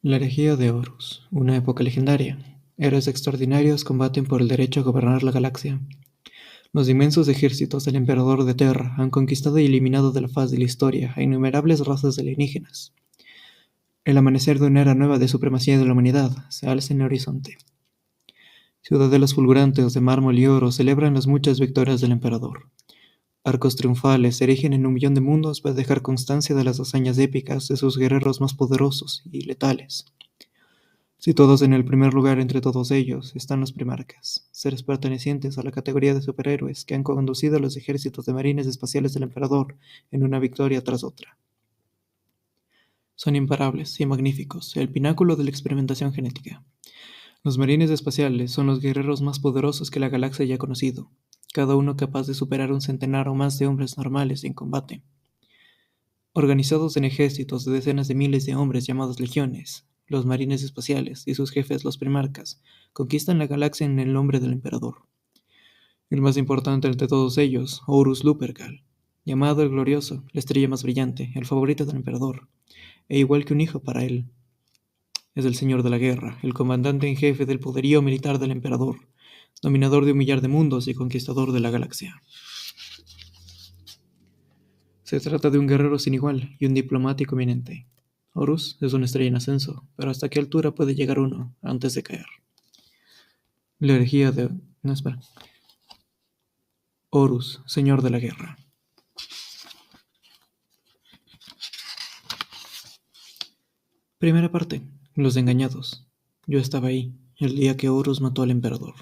La herejía de Horus, una época legendaria. Héroes extraordinarios combaten por el derecho a gobernar la galaxia. Los inmensos ejércitos del Emperador de Terra han conquistado y eliminado de la faz de la historia a innumerables razas alienígenas. El amanecer de una era nueva de supremacía de la humanidad se alza en el horizonte. Ciudadelas fulgurantes de mármol y oro celebran las muchas victorias del Emperador. Arcos triunfales se erigen en un millón de mundos para dejar constancia de las hazañas épicas de sus guerreros más poderosos y letales. Situados en el primer lugar entre todos ellos están los primarcas, seres pertenecientes a la categoría de superhéroes que han conducido a los ejércitos de marines espaciales del emperador en una victoria tras otra. Son imparables y magníficos, el pináculo de la experimentación genética. Los marines espaciales son los guerreros más poderosos que la galaxia haya conocido, cada uno capaz de superar un centenar o más de hombres normales en combate. Organizados en ejércitos de decenas de miles de hombres llamados legiones, los marines espaciales y sus jefes, los primarcas, conquistan la galaxia en el nombre del emperador. El más importante entre todos ellos, Horus Lupercal, llamado el Glorioso, la estrella más brillante, el favorito del emperador, e igual que un hijo para él. Es el señor de la guerra, el comandante en jefe del poderío militar del emperador, dominador de un millar de mundos y conquistador de la galaxia. Se trata de un guerrero sin igual y un diplomático eminente. Horus es una estrella en ascenso, pero ¿hasta qué altura puede llegar uno antes de caer? La herejía de... No, espera. Horus, señor de la guerra. Primera parte. Los engañados. Yo estaba ahí, el día que Horus mató al emperador.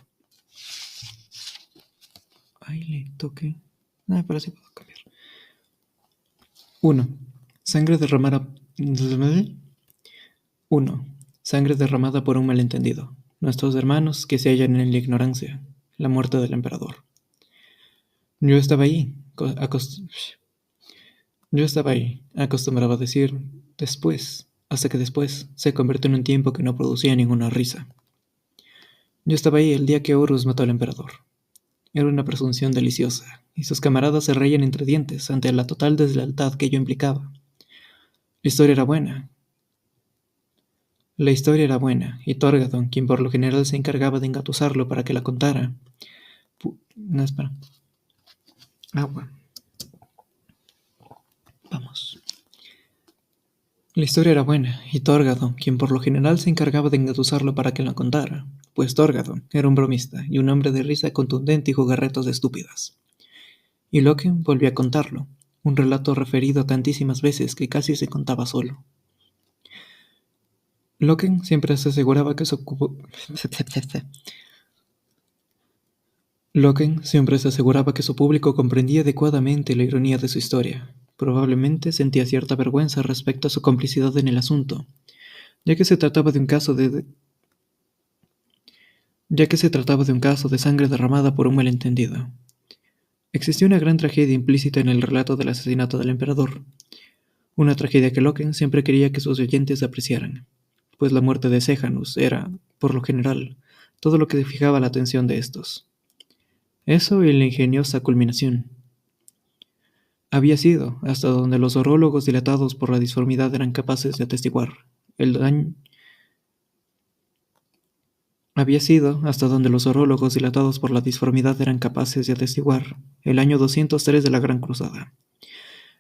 Ay, le toqué. Pero sí puedo cambiar. 1. Sangre derramada... 1. Sangre derramada por un malentendido. Nuestros hermanos que se hallan en la ignorancia. La muerte del emperador. Yo estaba ahí, acostumbraba a decir después, hasta que después se convirtió en un tiempo que no producía ninguna risa. Yo estaba ahí el día que Horus mató al emperador. Era una presunción deliciosa, y sus camaradas se reían entre dientes ante la total deslealtad que ello implicaba. La historia era buena, y Torgadon, quien por lo general se encargaba de engatusarlo para que la contara... No, espera. Agua. Vamos. La historia era buena, y Torgadon, quien por lo general se encargaba de engatusarlo para que la contara, pues Torgadon era un bromista y un hombre de risa contundente y jugarretos estúpidas. Y Loken volvió a contarlo, un relato referido tantísimas veces que casi se contaba solo. Loken siempre se aseguraba que su público comprendía adecuadamente la ironía de su historia. Probablemente sentía cierta vergüenza respecto a su complicidad en el asunto, ya que se trataba de un caso de sangre derramada por un malentendido. Existía una gran tragedia implícita en el relato del asesinato del emperador, una tragedia que Loken siempre quería que sus oyentes apreciaran, pues la muerte de Sejanus era, por lo general, todo lo que fijaba la atención de estos. Eso y la ingeniosa culminación. Había sido hasta donde los horólogos dilatados por la disformidad eran capaces de atestiguar el daño. El año 203 de la Gran Cruzada.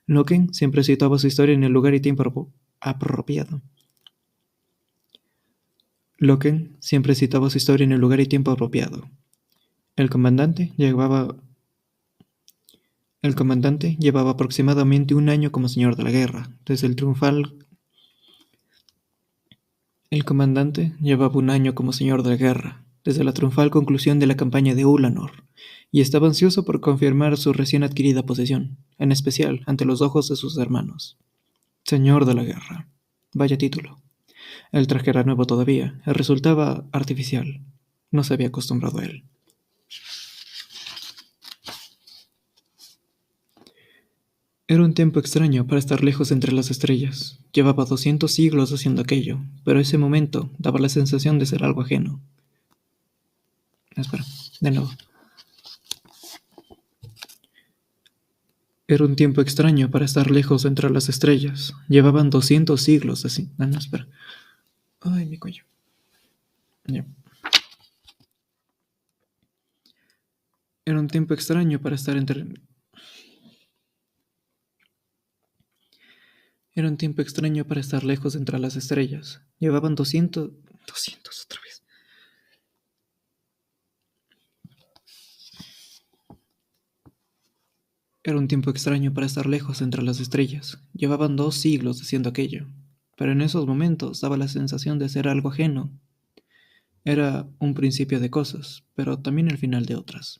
Loken siempre situaba su historia en el lugar y tiempo apropiado. El comandante llevaba aproximadamente un año como señor de la guerra, desde la triunfal conclusión de la campaña de Ulanor, y estaba ansioso por confirmar su recién adquirida posesión, en especial ante los ojos de sus hermanos. Señor de la guerra. Vaya título. El traje era nuevo todavía, resultaba artificial. No se había acostumbrado a él. Era un tiempo extraño para estar lejos entre las estrellas. Llevaba 200 siglos haciendo aquello, pero ese momento daba la sensación de ser algo ajeno. Espera, de nuevo. Era un tiempo extraño para estar lejos entre las estrellas. Llevaban 200 siglos así. No, espera. Ay, mi cuello. Ya. Era un tiempo extraño para estar entre... Era un tiempo extraño para estar lejos entre las estrellas. Llevaban 200 otra vez. Era un tiempo extraño para estar lejos entre las estrellas. Llevaban 2 siglos haciendo aquello. Pero en esos momentos daba la sensación de ser algo ajeno. Era un principio de cosas, pero también el final de otras.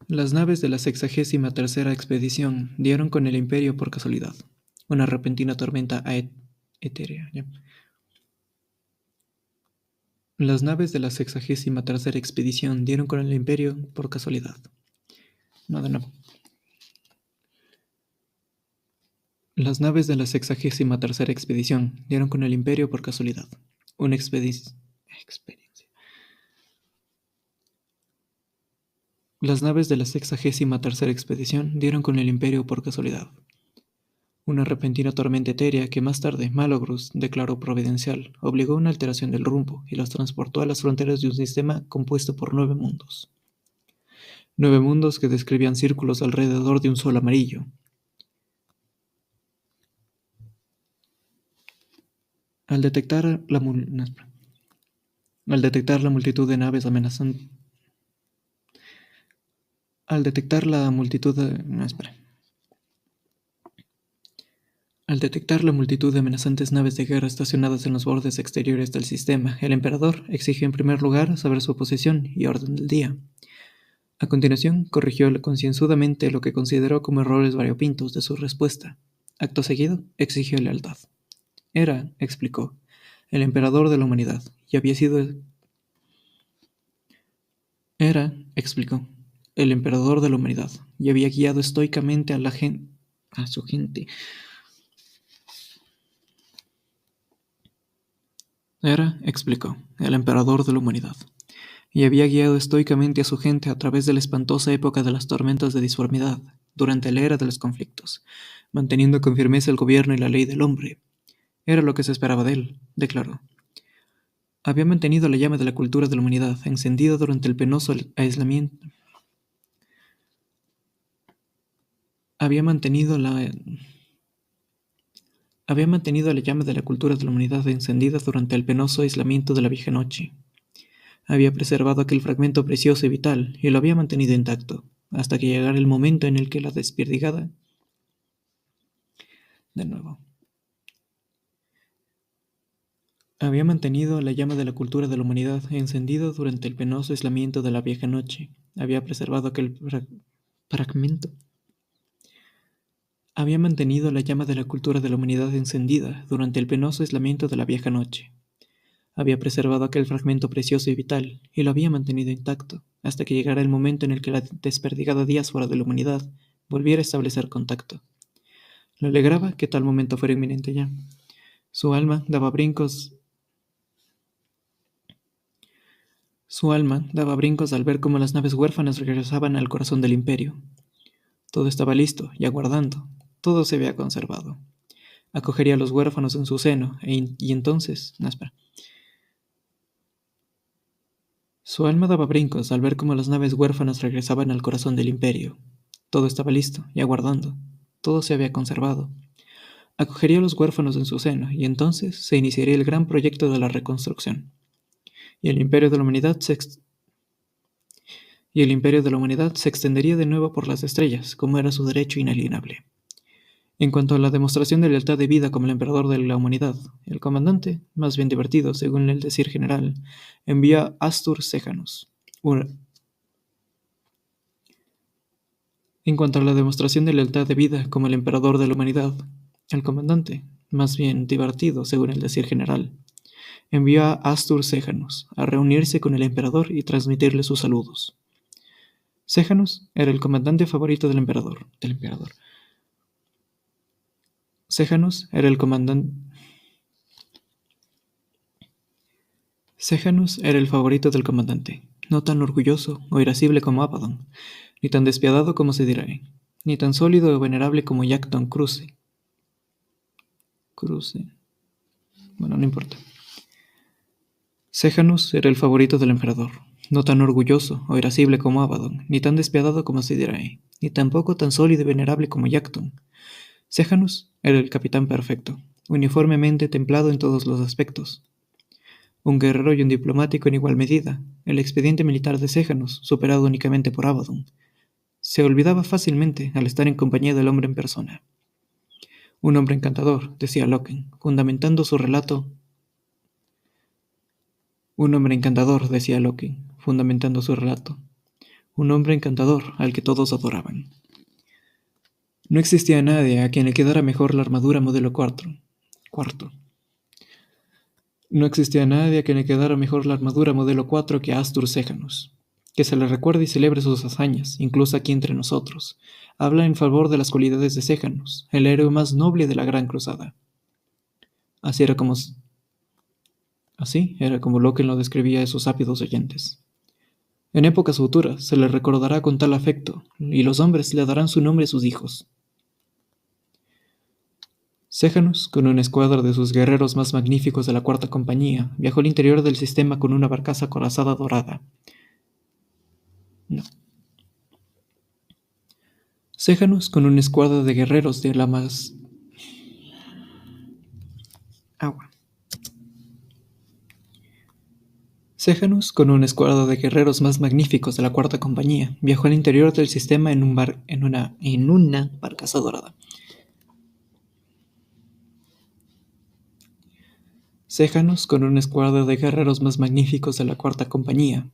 Las naves de la 63ª expedición dieron con el Imperio por casualidad. Una repentina tormenta etérea. ¿Ya? Las naves de la 63ª expedición dieron con el Imperio por casualidad. No, de nuevo. Las naves de la 63ª expedición dieron con el Imperio por casualidad. Una experiencia. Las naves de la 63ª expedición dieron con el Imperio por casualidad. Una repentina tormenta etérea que más tarde Malogrus declaró providencial obligó a una alteración del rumbo y los transportó a las fronteras de un sistema compuesto por 9 mundos. 9 mundos que describían círculos alrededor de un sol amarillo. Al detectar la multitud de naves amenazantes... Al detectar la multitud de... Al detectar la multitud de amenazantes naves de guerra estacionadas en los bordes exteriores del sistema, el emperador exigió en primer lugar saber su posición y orden del día. A continuación, corrigió concienzudamente lo que consideró como errores variopintos de su respuesta. Acto seguido, exigió lealtad. Era, explicó, el emperador de la humanidad, y había sido... Era, explicó, el emperador de la humanidad, y había guiado estoicamente a su gente. Era, explicó, el emperador de la humanidad, y había guiado estoicamente a su gente a través de la espantosa época de las tormentas de disformidad, durante la era de los conflictos, manteniendo con firmeza el gobierno y la ley del hombre. Era lo que se esperaba de él, declaró. Había mantenido la llama de la cultura de la humanidad encendida durante el penoso aislamiento. Había mantenido la llama de la cultura de la humanidad encendida durante el penoso aislamiento de la vieja noche. Había preservado aquel fragmento precioso y vital, y lo había mantenido intacto, hasta que llegara el momento en el que la desperdigada... De nuevo. Había mantenido la llama de la cultura de la humanidad encendida durante el penoso aislamiento de la vieja noche. Había preservado aquel fragmento. Había mantenido la llama de la cultura de la humanidad encendida durante el penoso aislamiento de la vieja noche. Había preservado aquel fragmento precioso y vital, y lo había mantenido intacto, hasta que llegara el momento en el que la desperdigada diáspora de la humanidad volviera a establecer contacto. Le alegraba que tal momento fuera inminente ya. Su alma daba brincos al ver cómo las naves huérfanas regresaban al corazón del imperio. Todo estaba listo y aguardando. Todo se había conservado. Acogería a los huérfanos en su seno, y entonces... No, espera. Su alma daba brincos al ver cómo las naves huérfanas regresaban al corazón del imperio. Todo estaba listo y aguardando. Todo se había conservado. Acogería a los huérfanos en su seno, y entonces se iniciaría el gran proyecto de la reconstrucción. Y el imperio de la humanidad se extendería de nuevo por las estrellas, como era su derecho inalienable. En cuanto a la demostración de lealtad de vida como el emperador de la humanidad, el comandante, más bien divertido, según el decir general, envía a Astur Sejanus. En cuanto a la demostración de lealtad de vida como el emperador de la humanidad, el comandante, más bien divertido, según el decir general, envió a Astur Sejanus a reunirse con el emperador y transmitirle sus saludos. Sejanus era el comandante favorito del emperador. Sejanus era el favorito del comandante, no tan orgulloso o irascible como Abaddon, ni tan despiadado como se dirá. ni tan sólido o venerable como Yaktón Cruce. Bueno, no importa. Sejanus era el favorito del emperador, no tan orgulloso o irascible como Abaddon, ni tan despiadado como Siderae, ni tampoco tan sólido y venerable como Yaktón. Sejanus era el capitán perfecto, uniformemente templado en todos los aspectos. Un guerrero y un diplomático en igual medida, el expediente militar de Sejanus, superado únicamente por Abaddon, se olvidaba fácilmente al estar en compañía del hombre en persona. Un hombre encantador, decía Loken, fundamentando su relato. Un hombre encantador, decía Loki, fundamentando su relato. Un hombre encantador al que todos adoraban. No existía nadie a quien le quedara mejor la armadura modelo cuarto. No existía nadie a quien le quedara mejor la armadura modelo 4 que a Astur Sejanus. Que se le recuerde y celebre sus hazañas, incluso aquí entre nosotros. Habla en favor de las cualidades de Sejanus, el héroe más noble de la Gran Cruzada. Así era como Loken lo describía a sus ávidos oyentes. En épocas futuras se le recordará con tal afecto, y los hombres le darán su nombre a sus hijos. Sejanus, con una escuadra de sus guerreros más magníficos de la cuarta compañía, viajó al interior del sistema con una barcaza acorazada dorada. Sejanus, con una escuadra de guerreros de la más... Sejanus, con una escuadra de guerreros más magníficos de la cuarta compañía, viajó al interior del sistema en una barcaza dorada. Sejanus, con una escuadra de guerreros más magníficos de la cuarta compañía.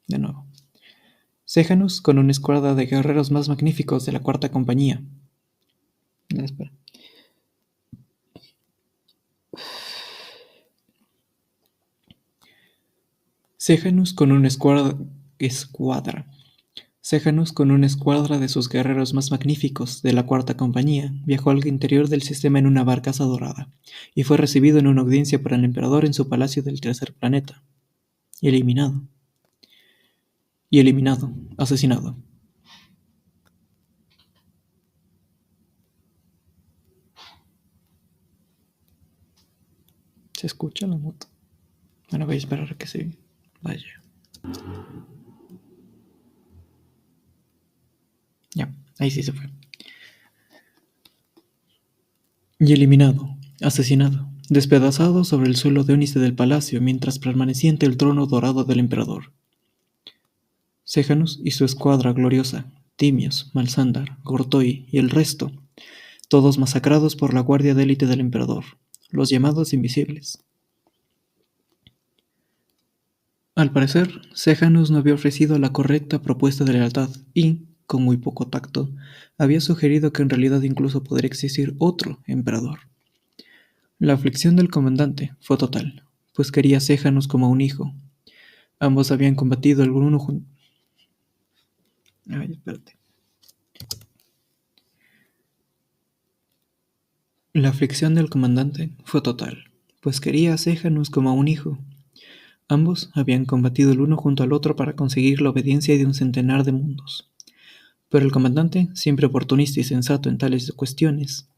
De nuevo. Sejanus, con una escuadra de guerreros más magníficos de la cuarta compañía. Espera. Sejanus, con una Sejanus, con una escuadra de sus guerreros más magníficos de la cuarta compañía, viajó al interior del sistema en una barcaza dorada, y fue recibido en una audiencia por el emperador en su palacio del tercer planeta. Eliminado, asesinado. ¿Se escucha la moto? Bueno, voy a esperar a que se vaya. Ya, ahí sí se fue. Y eliminado, asesinado, despedazado sobre el suelo de ónice del palacio mientras permanecía ante el trono dorado del emperador. Sejanus y su escuadra gloriosa, Timios, Malsandar, Gortoi y el resto, todos masacrados por la guardia de élite del emperador, los llamados invisibles. Al parecer, Sejanus no había ofrecido la correcta propuesta de lealtad y, con muy poco tacto, había sugerido que en realidad incluso podría existir otro emperador. La aflicción del comandante fue total, pues quería a Sejanus como un hijo. Ambos habían combatido el uno junto. La aflicción del comandante fue total, pues quería a Sejanus como a un hijo. Ambos habían combatido el uno junto al otro para conseguir la obediencia de un centenar de mundos. Pero el comandante, siempre oportunista y sensato en tales cuestiones...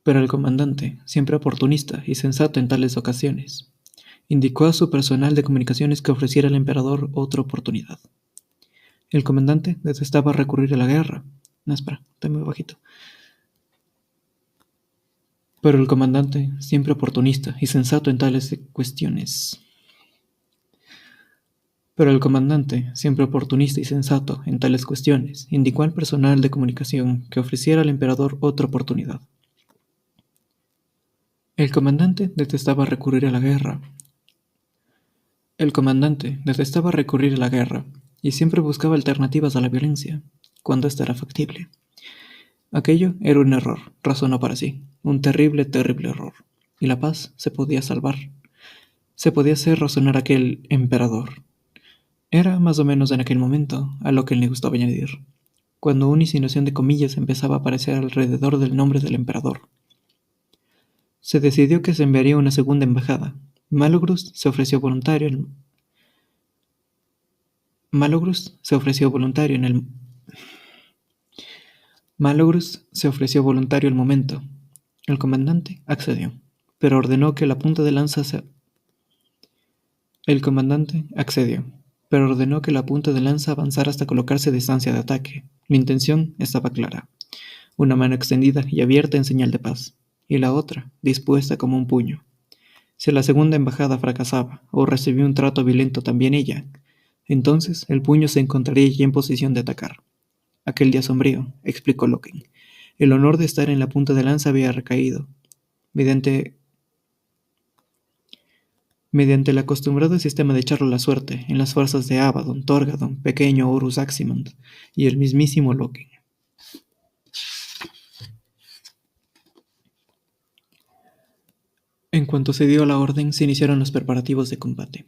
Pero el comandante, siempre oportunista y sensato en tales ocasiones, indicó a su personal de comunicaciones que ofreciera al emperador otra oportunidad. El comandante detestaba recurrir a la guerra. Estoy muy bajito. Pero el comandante, siempre oportunista y sensato en tales cuestiones. Indicó al personal de comunicación que ofreciera al emperador otra oportunidad. El comandante detestaba recurrir a la guerra. Y siempre buscaba alternativas a la violencia, cuando ésta era factible. Aquello era un error, razonó para sí, un terrible, terrible error. Y la paz se podía salvar. Se podía hacer razonar aquel emperador. Era, más o menos en aquel momento, a lo que le gustaba añadir, cuando una insinuación de comillas empezaba a aparecer alrededor del nombre del emperador. Se decidió que se enviaría una segunda embajada. Malogrus se ofreció voluntario. Malogrus se ofreció voluntario al momento. El comandante accedió, pero ordenó que la punta de lanza avanzara hasta colocarse a distancia de ataque. La intención estaba clara: una mano extendida y abierta en señal de paz, y la otra dispuesta como un puño. Si la segunda embajada fracasaba, o recibía un trato violento también ella, entonces el puño se encontraría ya en posición de atacar. Aquel día sombrío, explicó Loken, el honor de estar en la punta de lanza había recaído, mediante el acostumbrado sistema de echarle la suerte, en las fuerzas de Abaddon, Torgadon, pequeño Horus Aximand y el mismísimo Loken. En cuanto se dio la orden, se iniciaron los preparativos de combate.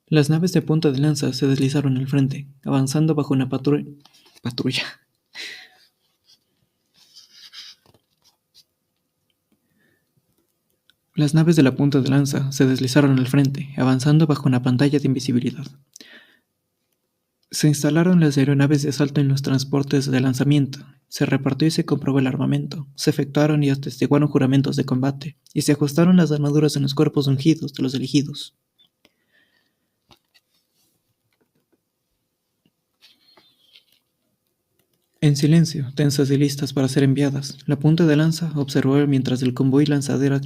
Las naves de punta de lanza se deslizaron al frente, avanzando bajo una patrulla. Las naves de la punta de lanza se deslizaron al frente, avanzando bajo una pantalla de invisibilidad. Se instalaron las aeronaves de asalto en los transportes de lanzamiento. Se repartió y se comprobó el armamento. Se efectuaron y atestiguaron juramentos de combate, y se ajustaron las armaduras en los cuerpos ungidos de los elegidos. En silencio, tensas y listas para ser enviadas, la punta de lanza observó mientras el convoy lanzadera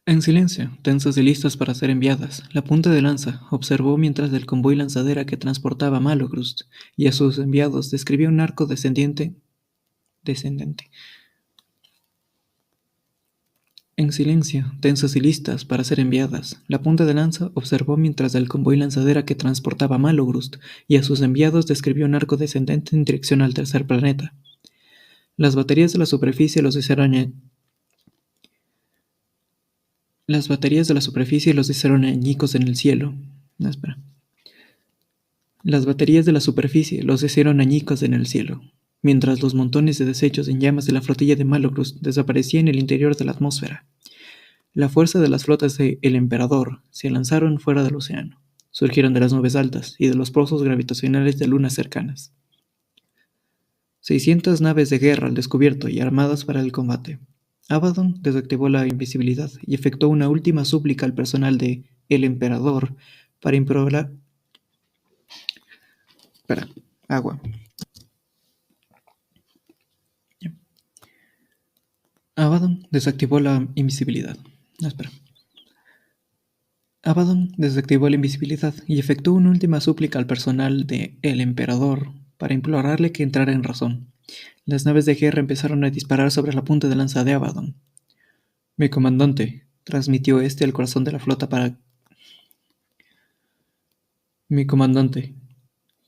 En silencio, tensas y listas para ser enviadas, la punta de lanza observó mientras el convoy lanzadera que transportaba a Malogrust y a sus enviados describía un arco descendente. En silencio, tensas y listas para ser enviadas, la punta de lanza observó mientras el convoy lanzadera que transportaba a Malogrust y a sus enviados describía un arco descendente en dirección al tercer planeta. Las baterías de la superficie los hicieron añicos en el cielo. Las baterías de la superficie los hicieron añicos en el cielo, mientras los montones de desechos en llamas de la flotilla de Malogrust desaparecían en el interior de la atmósfera. La fuerza de las flotas de El Emperador se lanzaron fuera del océano. Surgieron de las nubes altas y de los pozos gravitacionales de lunas cercanas. 600 naves de guerra al descubierto y armadas para el combate. Abaddon desactivó la invisibilidad y efectuó una última súplica al personal de El Emperador para implorar... agua. Abaddon desactivó la invisibilidad. Abaddon desactivó la invisibilidad y efectuó una última súplica al personal de El Emperador para implorarle que entrara en razón. Las naves de guerra empezaron a disparar sobre la punta de lanza de Abaddon. Mi comandante, transmitió al corazón de la flota para... Mi comandante,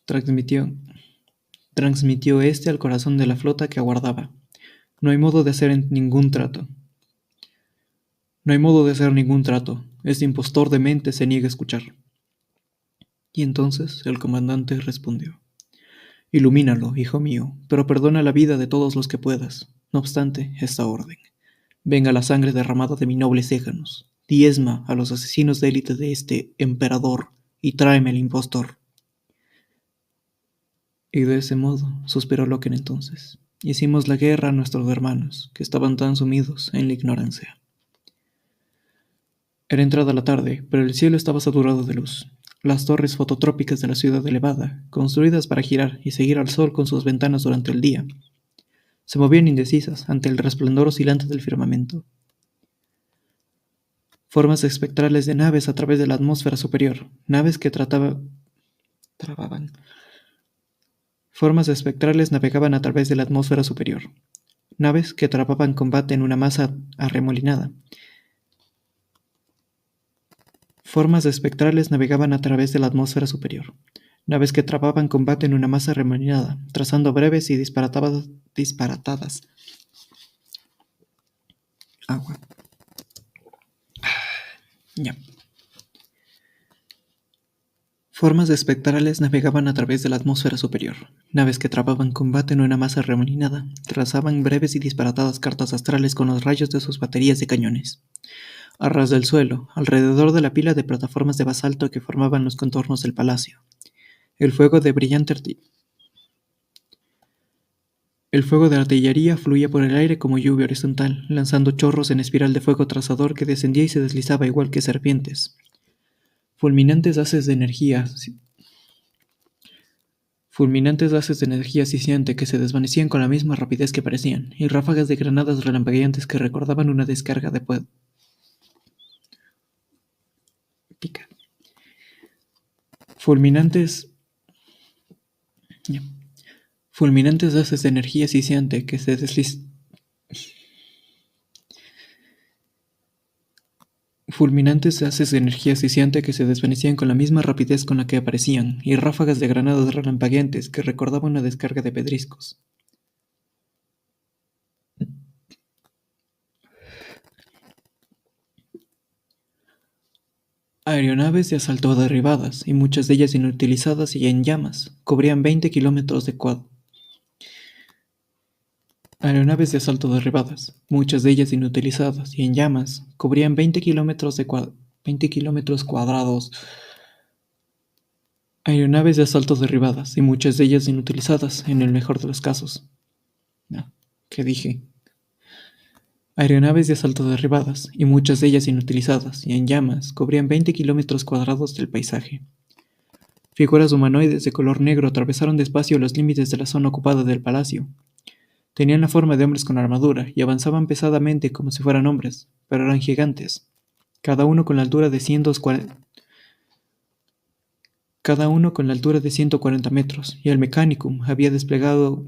transmitió al corazón de la flota que aguardaba. No hay modo de hacer ningún trato. Este impostor de mente se niega a escuchar. Y entonces el comandante respondió: Ilumínalo, hijo mío, pero perdona la vida de todos los que puedas. No obstante esta orden, venga la sangre derramada de mis nobles éjanos, diezma a los asesinos de élite de este emperador y tráeme al impostor. Y de ese modo, suspiró Loken entonces, hicimos la guerra a nuestros hermanos, que estaban tan sumidos en la ignorancia. Era entrada la tarde, pero el cielo estaba saturado de luz. Las torres fototrópicas de la ciudad elevada, construidas para girar y seguir al sol con sus ventanas durante el día, se movían indecisas ante el resplandor oscilante del firmamento. Formas espectrales de naves a través de la atmósfera superior, naves que Formas espectrales navegaban a través de la atmósfera superior, naves que trababan combate en una masa arremolinada. Formas espectrales navegaban a través de la atmósfera superior, naves que trababan combate en una masa arremolinada, trazando breves y disparatadas. Agua. Ya. Formas espectrales navegaban a través de la atmósfera superior, naves que trababan combate en una masa arremolinada, trazaban breves y disparatadas cartas astrales con los rayos de sus baterías de cañones. a ras del suelo, alrededor de la pila de plataformas de basalto que formaban los contornos del palacio. El fuego de artillería fluía por el aire como lluvia horizontal, lanzando chorros en espiral de fuego atrasador que descendía y se deslizaba igual que serpientes. Fulminantes haces de energía siciente que se desvanecían con la misma rapidez que aparecían, y ráfagas de granadas relampagueantes que recordaban una descarga de pica. Fulminantes haces de energía siciente que se desvanecían con la misma rapidez con la que aparecían, y ráfagas de granadas relampagueantes que recordaban una descarga de pedriscos. Aeronaves de asalto derribadas, y muchas de ellas inutilizadas y en llamas, cubrían 20 kilómetros de cuadro. Aeronaves de asalto derribadas, muchas de ellas inutilizadas y en llamas, cubrían 20 kilómetros cuadrados. Aeronaves de asalto derribadas, y muchas de ellas inutilizadas, en el mejor de los casos. No, ¿qué dije? Aeronaves de asalto derribadas, y muchas de ellas inutilizadas y en llamas, cubrían 20 kilómetros cuadrados del paisaje. Figuras humanoides de color negro atravesaron despacio los límites de la zona ocupada del palacio. Tenían la forma de hombres con armadura y avanzaban pesadamente como si fueran hombres, pero eran gigantes, cada uno con la altura de 140 metros, y el Mechanicum había desplegado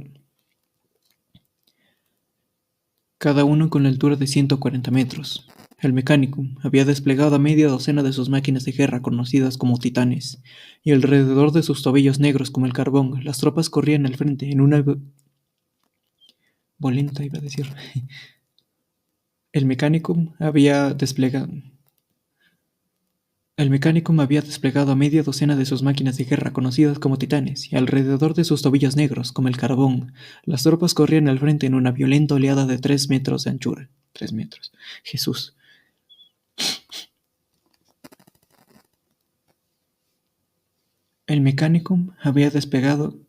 cada uno con la altura de 140 metros. El Mechanicum había desplegado a media docena de sus máquinas de guerra conocidas como titanes, y alrededor de sus tobillos negros como el carbón, las tropas corrían al frente en una bolenta, iba a decir. El Mechanicum había desplegado a media docena de sus máquinas de guerra conocidas como titanes, y alrededor de sus tobillos negros, como el carbón, las tropas corrían al frente en una violenta oleada de 3 metros de anchura. 3 metros. Jesús. El Mechanicum había despegado.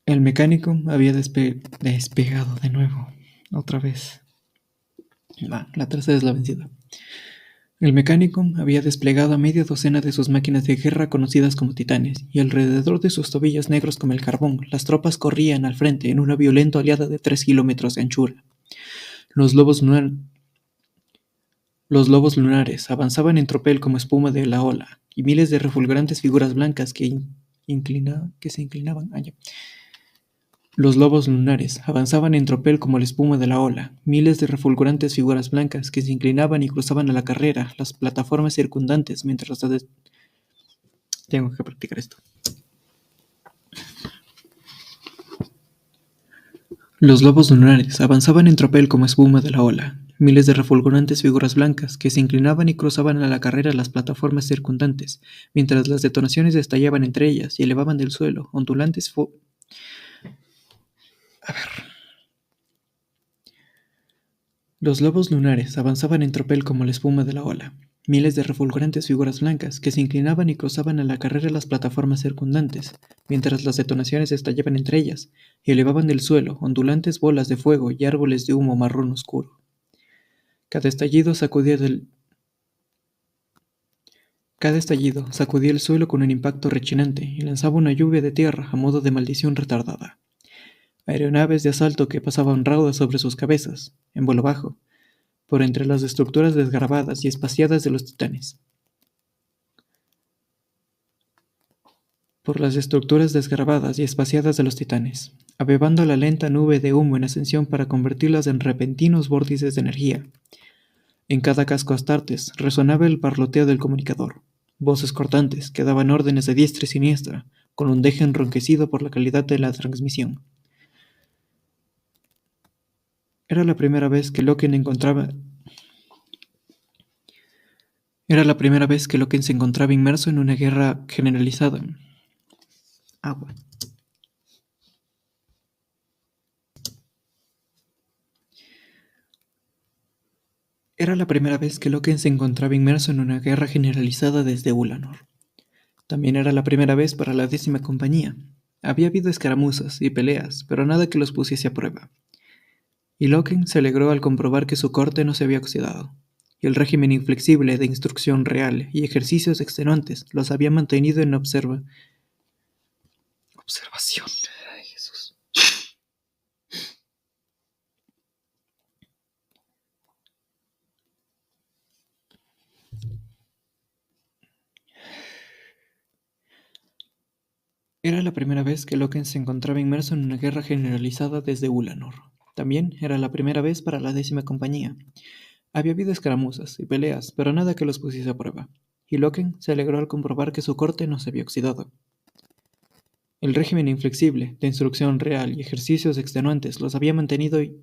El Mechanicum había despegado de nuevo. Otra vez. La tercera es la vencida. El Mechanicum había desplegado a media docena de sus máquinas de guerra conocidas como titanes, y alrededor de sus tobillos negros como el carbón, las tropas corrían al frente en una violenta oleada de 3 kilómetros de anchura. Los lobos lunares avanzaban en tropel como espuma de la ola, y miles de refulgentes figuras blancas que se inclinaban. Los lobos lunares avanzaban en tropel como la espuma de la ola, miles de refulgentes figuras blancas que se inclinaban y cruzaban a la carrera las plataformas circundantes mientras Tengo que practicar esto. Los lobos lunares avanzaban en tropel como espuma de la ola, miles de refulgentes figuras blancas que se inclinaban y cruzaban a la carrera las plataformas circundantes, mientras las detonaciones estallaban entre ellas y elevaban del suelo ondulantes Los lobos lunares avanzaban en tropel como la espuma de la ola, miles de refulgentes figuras blancas que se inclinaban y cruzaban a la carrera las plataformas circundantes, mientras las detonaciones estallaban entre ellas y elevaban del suelo ondulantes bolas de fuego y árboles de humo marrón oscuro. Cada estallido sacudía el suelo con un impacto rechinante y lanzaba una lluvia de tierra a modo de maldición retardada. Aeronaves de asalto que pasaban raudas sobre sus cabezas, en vuelo bajo, por entre las estructuras desgarradas y espaciadas de los titanes. Avivando la lenta nube de humo en ascensión para convertirlas en repentinos vórtices de energía. En cada casco astartes resonaba el parloteo del comunicador, voces cortantes que daban órdenes de diestra y siniestra, con un deje enronquecido por la calidad de la transmisión. Era la primera vez que Loken se encontraba inmerso en una guerra generalizada. Agua. Era la primera vez que Loken se encontraba inmerso en una guerra generalizada desde Ulanor. También era la primera vez para la 10ª compañía. Había habido escaramuzas y peleas, pero nada que los pusiese a prueba. Y Loken se alegró al comprobar que su corte no se había oxidado, y el régimen inflexible de instrucción real y ejercicios extenuantes los había mantenido en observación. Ay, Jesús. Era la primera vez que Loken se encontraba inmerso en una guerra generalizada desde Ulanor. También era la primera vez para la 10ª compañía. Había habido escaramuzas y peleas, pero nada que los pusiese a prueba, y Loken se alegró al comprobar que su corte no se había oxidado. El régimen inflexible, de instrucción real y ejercicios extenuantes los había mantenido y...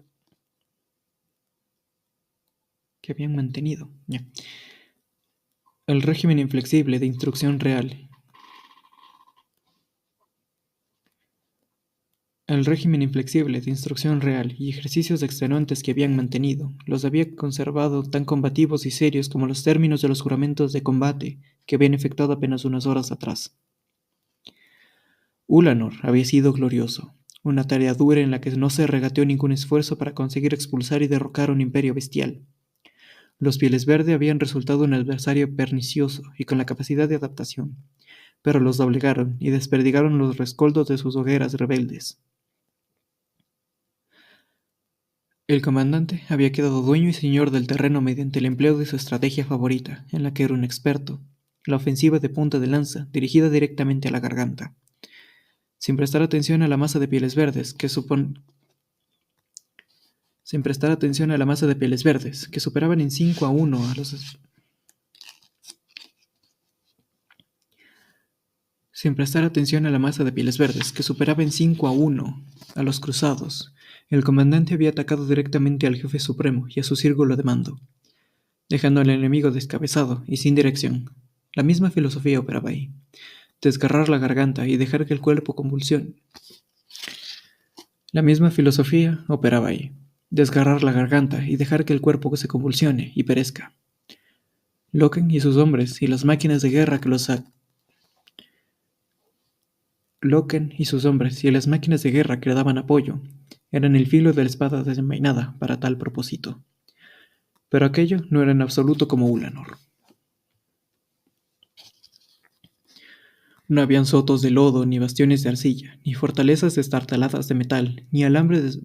¿Qué habían mantenido? Ya. El régimen inflexible de instrucción real. El régimen inflexible de instrucción real y ejercicios extenuantes que habían mantenido los había conservado tan combativos y serios como los términos de los juramentos de combate que habían efectuado apenas unas horas atrás. Ulanor había sido glorioso, una tarea dura en la que no se regateó ningún esfuerzo para conseguir expulsar y derrocar un imperio bestial. Los Pieles Verde habían resultado un adversario pernicioso y con la capacidad de adaptación, pero los doblegaron y desperdigaron los rescoldos de sus hogueras rebeldes. El comandante había quedado dueño y señor del terreno mediante el empleo de su estrategia favorita, en la que era un experto, la ofensiva de punta de lanza dirigida directamente a la garganta. Sin prestar atención a la masa de pieles verdes, que superaban en 5-1 a los... Sin prestar atención a la masa de pieles verdes, que superaba en 5-1 a los cruzados, el comandante había atacado directamente al jefe supremo y a su círculo de mando, dejando al enemigo descabezado y sin dirección. La misma filosofía operaba ahí. Desgarrar la garganta y dejar que el cuerpo convulsione. La misma filosofía operaba ahí. Desgarrar la garganta y dejar que el cuerpo se convulsione y perezca. Loken y sus hombres y las máquinas de guerra que le daban apoyo eran el filo de la espada desenvainada para tal propósito. Pero aquello no era en absoluto como Ulanor. No habían sotos de lodo, ni bastiones de arcilla, ni fortalezas destartaladas de metal, ni alambre de...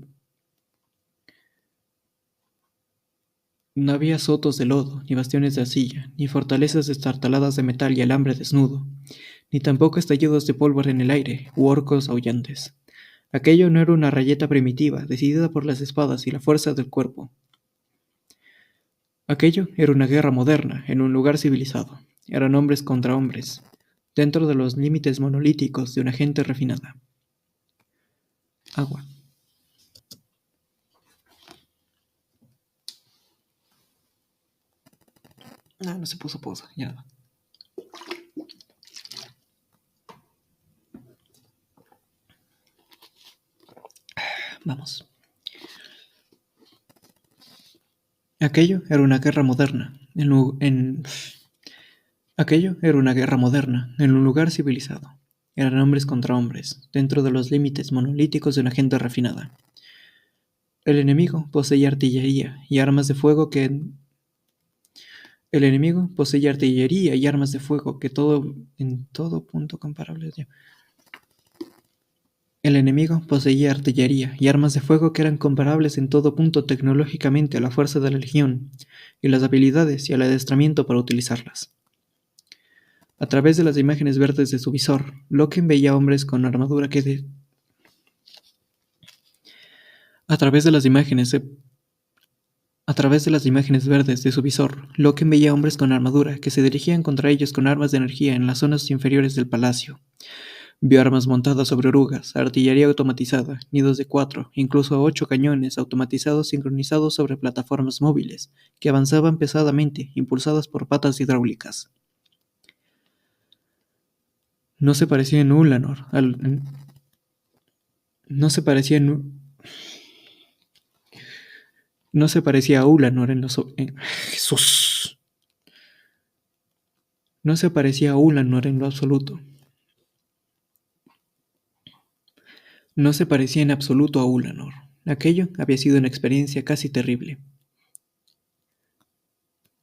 No había sotos de lodo, ni bastiones de arcilla, ni fortalezas destartaladas de metal y alambre desnudo, ni tampoco estallidos de pólvora en el aire, u orcos aullantes. Aquello no era una rayeta primitiva, decidida por las espadas y la fuerza del cuerpo. Aquello era una guerra moderna, en un lugar civilizado. Eran hombres contra hombres, dentro de los límites monolíticos de una gente refinada. Agua. No se puso pausa, ya nada. Vamos. Aquello era una guerra moderna, Aquello era una guerra moderna, en un lugar civilizado. Eran hombres contra hombres, dentro de los límites monolíticos de una gente refinada. El enemigo poseía artillería y armas de fuego que en todo punto comparables. El enemigo poseía artillería y armas de fuego que eran comparables en todo punto tecnológicamente a la fuerza de la legión, y las habilidades y el adestramiento para utilizarlas. A través de las imágenes verdes de su visor, Loken veía hombres con armadura A través de las imágenes verdes de su visor, Loken veía hombres con armadura que se dirigían contra ellos con armas de energía en las zonas inferiores del palacio. Vio armas montadas sobre orugas, artillería automatizada, nidos de 4, incluso 8 cañones automatizados sincronizados sobre plataformas móviles, que avanzaban pesadamente, impulsadas por patas hidráulicas. No se parecía en Ulanor No se parecía a Ulanor ¡Jesús! No se parecía a Ulanor en lo absoluto. No se parecía en absoluto a Ulanor. Aquello había sido una experiencia casi terrible.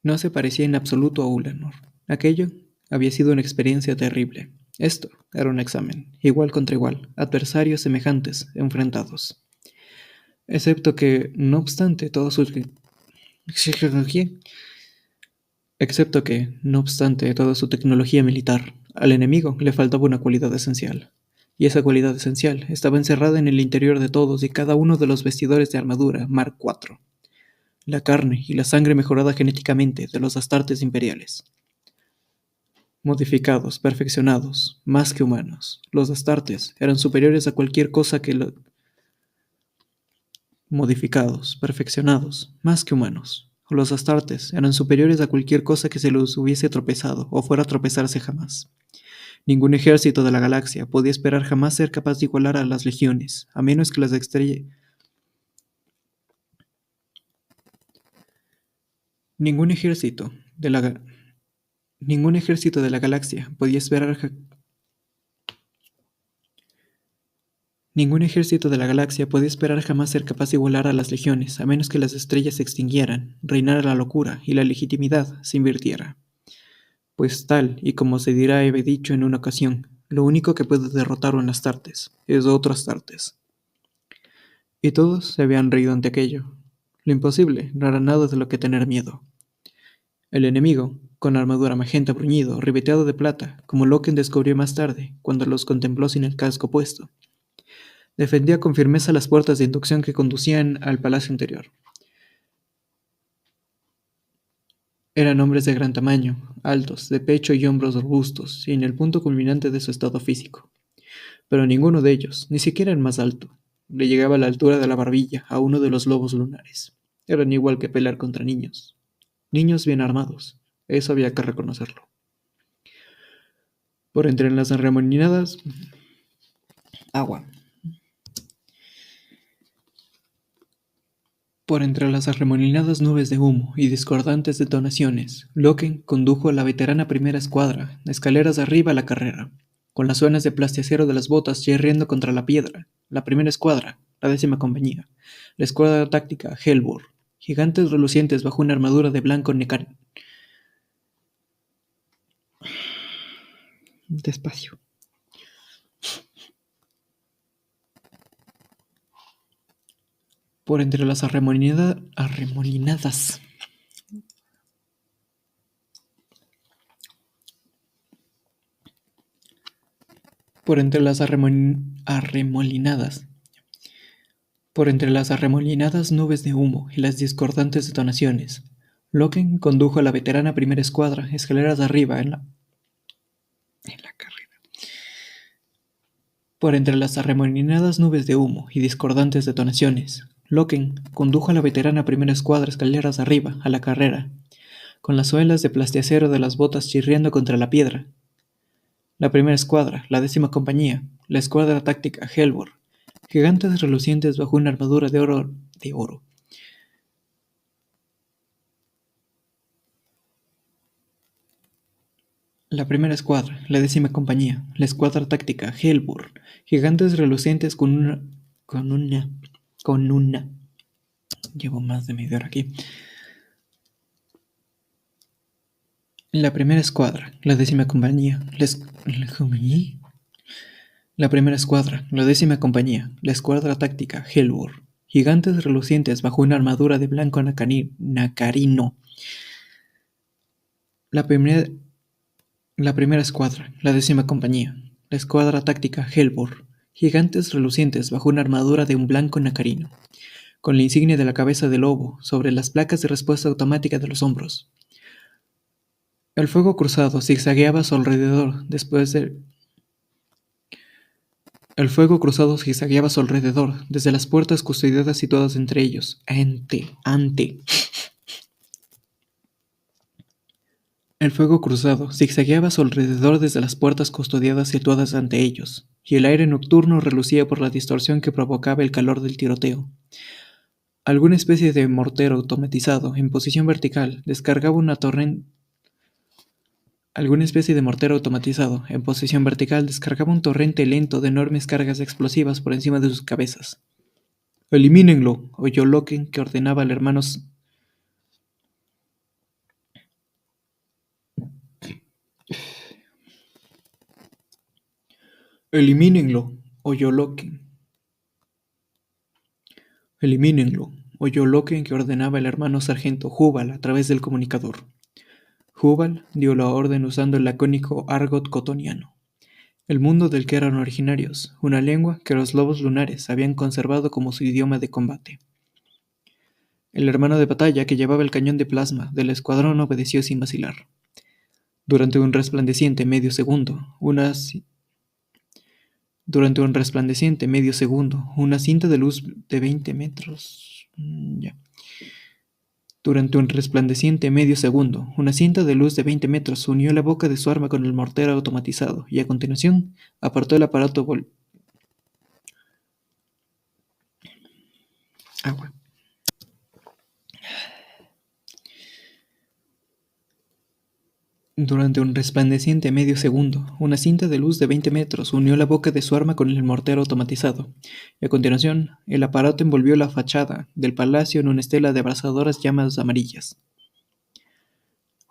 No se parecía en absoluto a Ulanor. Aquello había sido una experiencia terrible. Esto era un examen, igual contra igual, adversarios semejantes, enfrentados. Excepto que, no obstante, toda su tecnología militar, al enemigo le faltaba una cualidad esencial. Y esa cualidad esencial estaba encerrada en el interior de todos y cada uno de los vestidores de armadura Mark IV. La carne y la sangre mejorada genéticamente de los astartes imperiales. Modificados, perfeccionados, más que humanos, los astartes eran superiores a cualquier cosa que Modificados, perfeccionados, más que humanos. Los astartes eran superiores a cualquier cosa que se les hubiese tropezado o fuera a tropezarse jamás. Ningún ejército de la galaxia podía esperar jamás ser capaz de igualar a las legiones, a menos que las estrellas... Ningún ejército de la... Ningún ejército de la galaxia podía esperar Ningún ejército de la galaxia podía esperar jamás ser capaz de igualar a las legiones, a menos que las estrellas se extinguieran, reinara la locura y la legitimidad se invirtiera. Pues tal y como se dirá he dicho en una ocasión, lo único que puede derrotar a un Astartes es otro Astartes. Y todos se habían reído ante aquello. Lo imposible no era nada de lo que tener miedo. El enemigo, con armadura magenta bruñido, ribeteado de plata, como Loken descubrió más tarde, cuando los contempló sin el casco puesto, defendía con firmeza las puertas de inducción que conducían al palacio interior. Eran hombres de gran tamaño, altos, de pecho y hombros robustos, y en el punto culminante de su estado físico. Pero ninguno de ellos, ni siquiera el más alto, le llegaba a la altura de la barbilla a uno de los lobos lunares. Eran igual que pelear contra niños. Niños bien armados, eso había que reconocerlo. Por entre las arremolinadas... Agua. Por entre las arremolinadas nubes de humo y discordantes detonaciones, Loken condujo a la veterana primera escuadra, escaleras arriba a la carrera, con las suelas de plastiacero de las botas chirriando contra la piedra. La primera escuadra, la 10ª compañía, la escuadra táctica Hellbor, gigantes relucientes bajo una armadura de blanco necar... Despacio. Por entre las arremolinadas... Por entre las arremolinadas nubes de humo y las discordantes detonaciones, Loken condujo a la veterana primera escuadra escaleras arriba en la carrera. Por entre las arremolinadas nubes de humo y discordantes detonaciones, Loken condujo a la veterana primera escuadra escaleras arriba a la carrera, con las suelas de plastiacero de las botas chirriando contra la piedra. La primera escuadra, la 10ª compañía, la escuadra táctica Hellbor, gigantes relucientes bajo una armadura de oro. La primera escuadra, la 10ª compañía, la escuadra táctica Hellbor, gigantes relucientes con una. Llevo más de media hora aquí. La primera escuadra, la 10ª compañía, La primera escuadra, la 10ª compañía, la escuadra táctica Hellbor, gigantes relucientes bajo una armadura de blanco nacarino. La primera escuadra, la 10ª compañía, la escuadra táctica Hellbor, gigantes relucientes bajo una armadura de un blanco nacarino, con la insignia de la cabeza de lobo sobre las placas de respuesta automática de los hombros. El fuego cruzado zigzagueaba a su alrededor desde las puertas custodiadas situadas entre ellos. El fuego cruzado zigzagueaba a su alrededor desde las puertas custodiadas situadas ante ellos, y el aire nocturno relucía por la distorsión que provocaba el calor del tiroteo. Alguna especie de mortero automatizado en posición vertical descargaba una torrente. Alguna especie de mortero automatizado en posición vertical descargaba un torrente lento de enormes cargas explosivas por encima de sus cabezas. «Elimínenlo», oyó Loken, que ordenaba al hermano. «Elimínenlo», oyó Loken. «Elimínenlo», oyó Loken, que ordenaba el hermano sargento Jubal a través del comunicador. Jubal dio la orden usando el lacónico argot cotoniano, el mundo del que eran originarios, una lengua que los lobos lunares habían conservado como su idioma de combate. El hermano de batalla que llevaba el cañón de plasma del escuadrón obedeció sin vacilar. Durante un resplandeciente medio segundo, una cinta de luz de 20 metros. Durante un resplandeciente medio segundo, una cinta de luz de 20 metros unió la boca de su arma con el mortero automatizado y a continuación apartó el aparato agua. Durante un resplandeciente medio segundo, una cinta de luz de 20 metros unió la boca de su arma con el mortero automatizado, y a continuación, el aparato envolvió la fachada del palacio en una estela de abrasadoras llamas amarillas.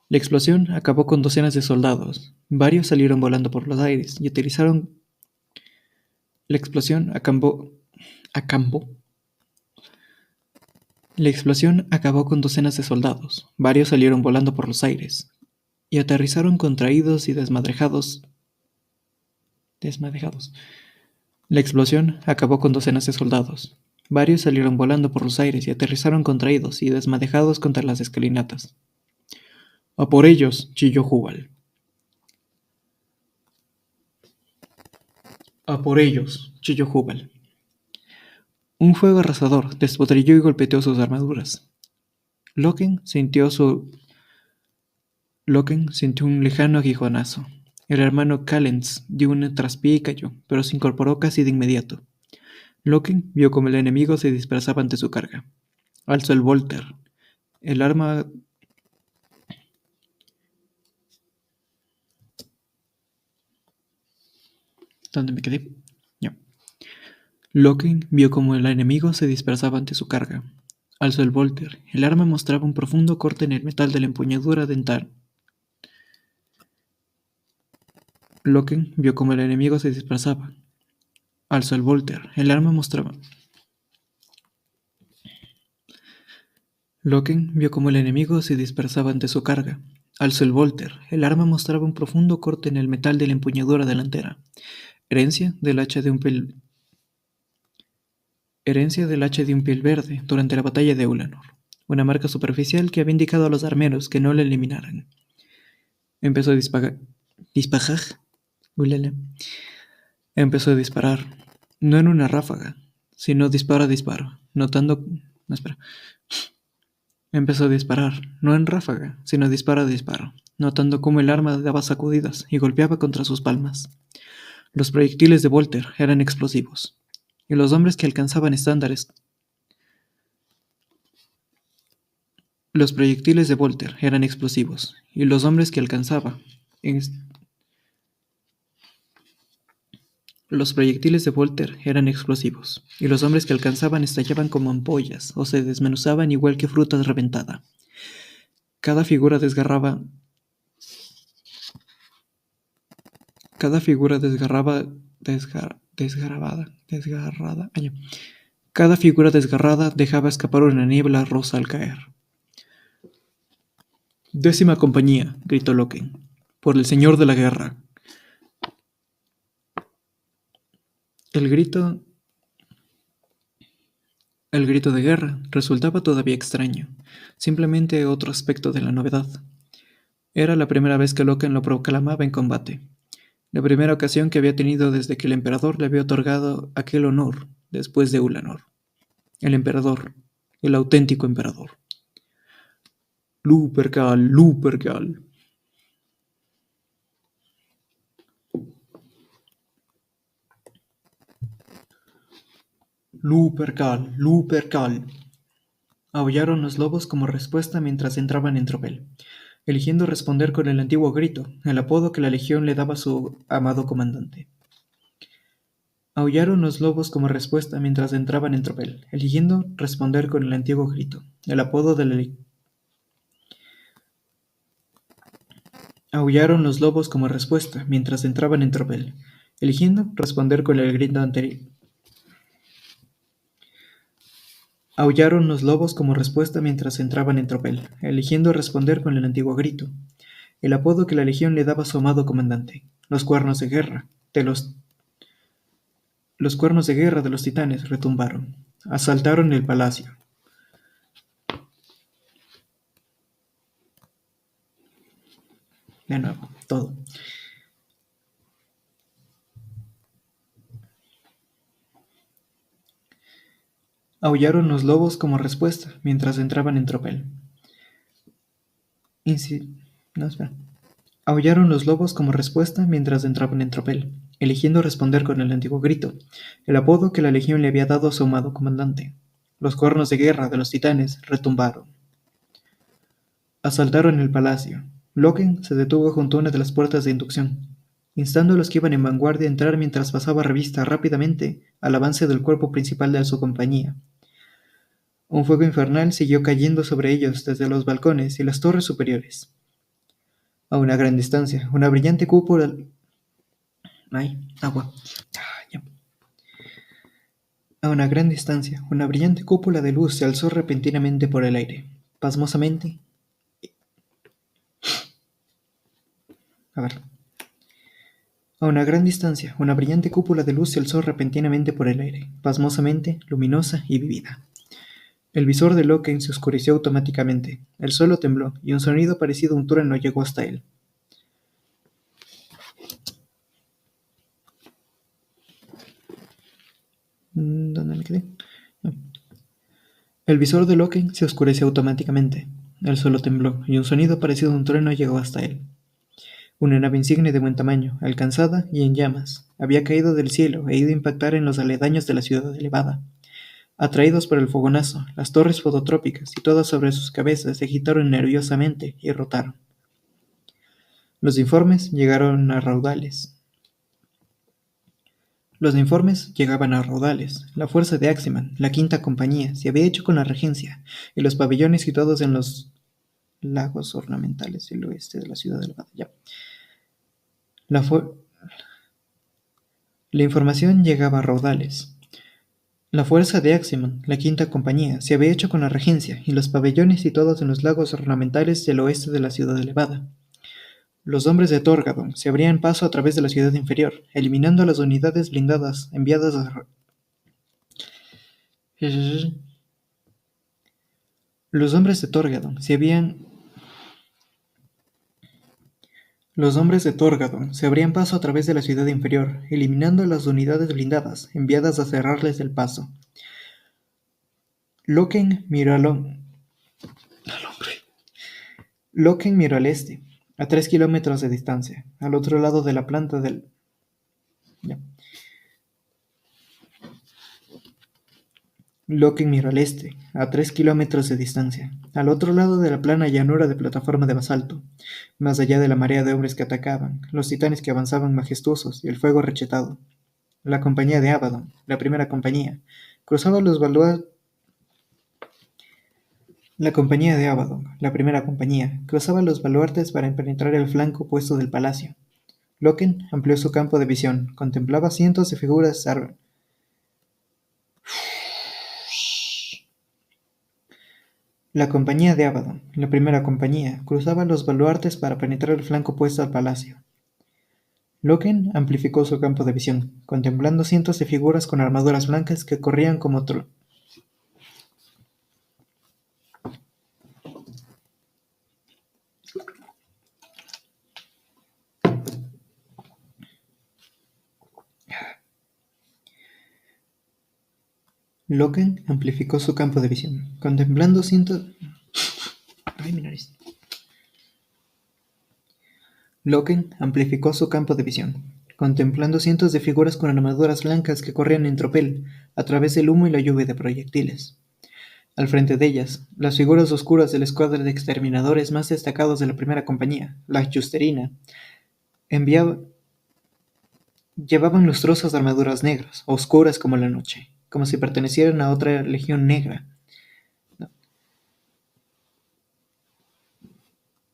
La explosión acabó con docenas de soldados. Varios salieron volando por los aires y aterrizaron. La explosión acabó con docenas de soldados. Varios salieron volando por los aires y aterrizaron contraídos y desmadrejados. La explosión acabó con docenas de soldados. Varios salieron volando por los aires y aterrizaron contraídos y desmadejados contra las escalinatas. «¡A por ellos!», chilló Jubal. «¡A por ellos!», chilló Jubal. Un fuego arrasador despotrilló y golpeteó sus armaduras. Loken sintió un lejano aguijonazo. El hermano Callens dio un traspié y cayó, pero se incorporó casi de inmediato. Loken vio cómo el enemigo se dispersaba ante su carga. Alzó el Volter. El arma. ¿Dónde me quedé? No. Loken vio cómo el enemigo se dispersaba ante su carga. Alzó el Volter. El arma mostraba un profundo corte en el metal de la empuñadura dental. Loken vio cómo el enemigo se dispersaba. Alzó el Volter. El arma mostraba. Loken vio cómo el enemigo se dispersaba ante su carga. Alzó el Volter. El arma mostraba un profundo corte en el metal de la empuñadura delantera. Herencia del hacha de un piel verde durante la batalla de Ulanor. Una marca superficial que había indicado a los armeros que no la eliminaran. Empezó a disparar. Empezó a disparar. No en una ráfaga, sino disparo a disparo, notando. No, espera. Empezó a disparar, no en ráfaga, sino disparo a disparo, notando cómo el arma daba sacudidas y golpeaba contra sus palmas. Los proyectiles de Volter eran explosivos, y los hombres que alcanzaban estándares. Los proyectiles de Volter eran explosivos, y los hombres que alcanzaba. Los proyectiles de Volter eran explosivos, y los hombres que alcanzaban estallaban como ampollas o se desmenuzaban igual que fruta reventada. Cada figura desgarrada dejaba escapar una niebla rosa al caer. «¡Décima compañía!», gritó Loken. «¡Por el señor de la guerra!». El grito de guerra resultaba todavía extraño, simplemente otro aspecto de la novedad. Era la primera vez que Loken lo proclamaba en combate, la primera ocasión que había tenido desde que el emperador le había otorgado aquel honor después de Ulanor. El emperador, el auténtico emperador. «Lupercal, Lupercal». «Lupercal, Lupercal». Aullaron los lobos como respuesta mientras entraban en tropel, eligiendo responder con el antiguo grito, el apodo que la legión le daba a su amado comandante. Aullaron los lobos como respuesta mientras entraban en tropel, eligiendo responder con el antiguo grito, el apodo de la legión. Aullaron los lobos como respuesta mientras entraban en tropel, eligiendo responder con el grito anterior. Aullaron los lobos como respuesta mientras entraban en tropel, eligiendo responder con el antiguo grito, el apodo que la legión le daba a su amado comandante. Los cuernos de guerra de los titanes retumbaron. Asaltaron el palacio. De nuevo, todo. Aullaron los lobos como respuesta mientras entraban en tropel. No, espera. Aullaron los lobos como respuesta mientras entraban en tropel, eligiendo responder con el antiguo grito, el apodo que la legión le había dado a su amado comandante. Los cuernos de guerra de los titanes retumbaron. Asaltaron el palacio. Loken se detuvo junto a una de las puertas de inducción, instando a los que iban en vanguardia a entrar mientras pasaba revista rápidamente al avance del cuerpo principal de su compañía. Un fuego infernal siguió cayendo sobre ellos desde los balcones y las torres superiores. A una gran distancia, una brillante cúpula... ¡Ay, agua! Ya. A una gran distancia, una brillante cúpula de luz se alzó repentinamente por el aire. Pasmosamente... A ver. A una gran distancia, una brillante cúpula de luz se alzó repentinamente por el aire, pasmosamente, luminosa y vívida. El visor de Loken se oscureció automáticamente, el suelo tembló, y un sonido parecido a un trueno llegó hasta él. ¿Dónde me quedé? No. El visor de Loken se oscureció automáticamente, el suelo tembló, y un sonido parecido a un trueno llegó hasta él. Una nave insigne de buen tamaño, alcanzada y en llamas, había caído del cielo e ido a impactar en los aledaños de la ciudad elevada. Atraídos por el fogonazo, las torres fototrópicas y todas sobre sus cabezas se agitaron nerviosamente y rotaron. Los informes llegaban a raudales. La fuerza de Aximan, la quinta compañía, se había hecho con la regencia, y los pabellones situados en los lagos ornamentales del oeste de la ciudad elevada. Ya. La información llegaba a raudales. La fuerza de Aximan, la quinta compañía, se había hecho con la regencia, y los pabellones situados en los lagos ornamentales del oeste de la ciudad elevada. Los hombres de Torgadon se abrían paso a través de la ciudad inferior, eliminando a las unidades blindadas enviadas a... Los hombres de Torgadon se abrían paso a través de la ciudad inferior, eliminando a las unidades blindadas enviadas a cerrarles el paso. Loken miró al este, a 3 kilómetros de distancia, al otro lado de la planta del... Loken miró al este, a 3 kilómetros de distancia, al otro lado de la plana llanura de plataforma de basalto, más allá de la marea de hombres que atacaban, los titanes que avanzaban majestuosos y el fuego rechetado. La compañía de Abaddon, la primera compañía, cruzaba los baluartes para penetrar el flanco opuesto del palacio. Loken amplió su campo de visión, contemplaba cientos de figuras La compañía de Abaddon, la primera compañía, cruzaba los baluartes para penetrar el flanco opuesto al palacio. Loken amplificó su campo de visión, contemplando cientos de figuras con armaduras blancas que corrían como Loken amplificó su campo de visión, contemplando cientos... ¡Ay, mi nariz! Loken amplificó su campo de visión, contemplando cientos de figuras con armaduras blancas que corrían en tropel, a través del humo y la lluvia de proyectiles. Al frente de ellas, las figuras oscuras de la escuadra de exterminadores más destacados de la primera compañía, la Justerina, llevaban lustrosas armaduras negras, oscuras como la noche, como si pertenecieran a otra legión negra. No.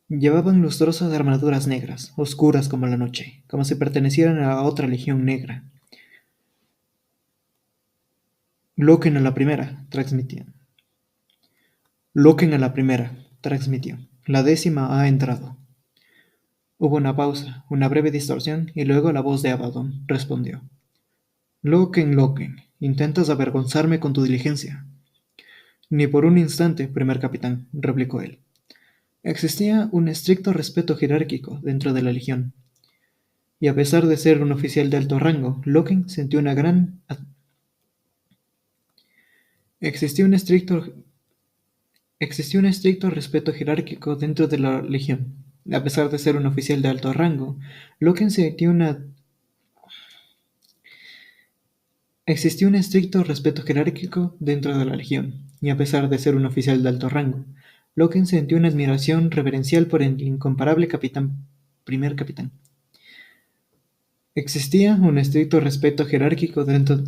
Llevaban lustrosas armaduras negras, oscuras como la noche, como si pertenecieran a otra legión negra. Loken a la primera, transmitía. Loken a la primera, transmitió. La 10ª ha entrado. Hubo una pausa, una breve distorsión, y luego la voz de Abaddon respondió. Loken, Loken, intentas avergonzarme con tu diligencia. Ni por un instante, primer capitán, replicó él. Existía un estricto respeto jerárquico dentro de la legión, y a pesar de ser un oficial de alto rango, Loken sintió una gran... Existía un estricto respeto jerárquico dentro de la legión. A pesar de ser un oficial de alto rango, Loken sintió una... Existía un estricto respeto jerárquico dentro de la legión, y a pesar de ser un oficial de alto rango, Loken sintió una admiración reverencial por el incomparable primer capitán. Existía un estricto respeto jerárquico dentro...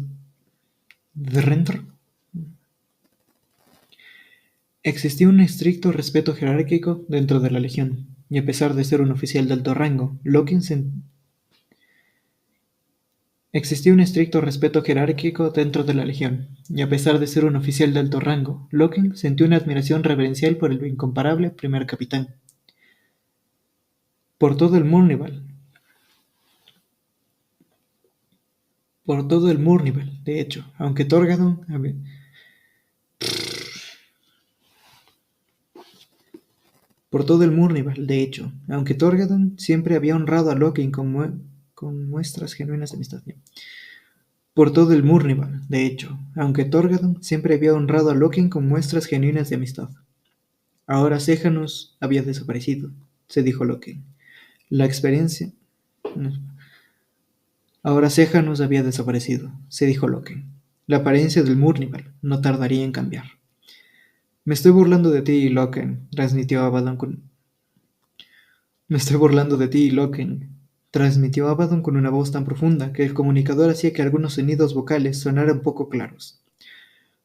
Existía un estricto respeto jerárquico dentro de la legión, y a pesar de ser un oficial de alto rango, Existía un estricto respeto jerárquico dentro de la legión, y a pesar de ser un oficial de alto rango, Loken sintió una admiración reverencial por el incomparable primer capitán. Por todo el Mournival, de hecho, aunque Torgadon siempre había honrado a Loken con muestras genuinas de amistad. Por todo el Mournival, de hecho, aunque Torgadon siempre había honrado a Loken con muestras genuinas de amistad. Ahora Sejanus había desaparecido, se dijo Loken. La experiencia... Ahora Sejanus había desaparecido, se dijo Loken. La apariencia del Mournival no tardaría en cambiar. Me estoy burlando de ti, Loken, transmitió Abaddon con una voz tan profunda que el comunicador hacía que algunos sonidos vocales sonaran poco claros.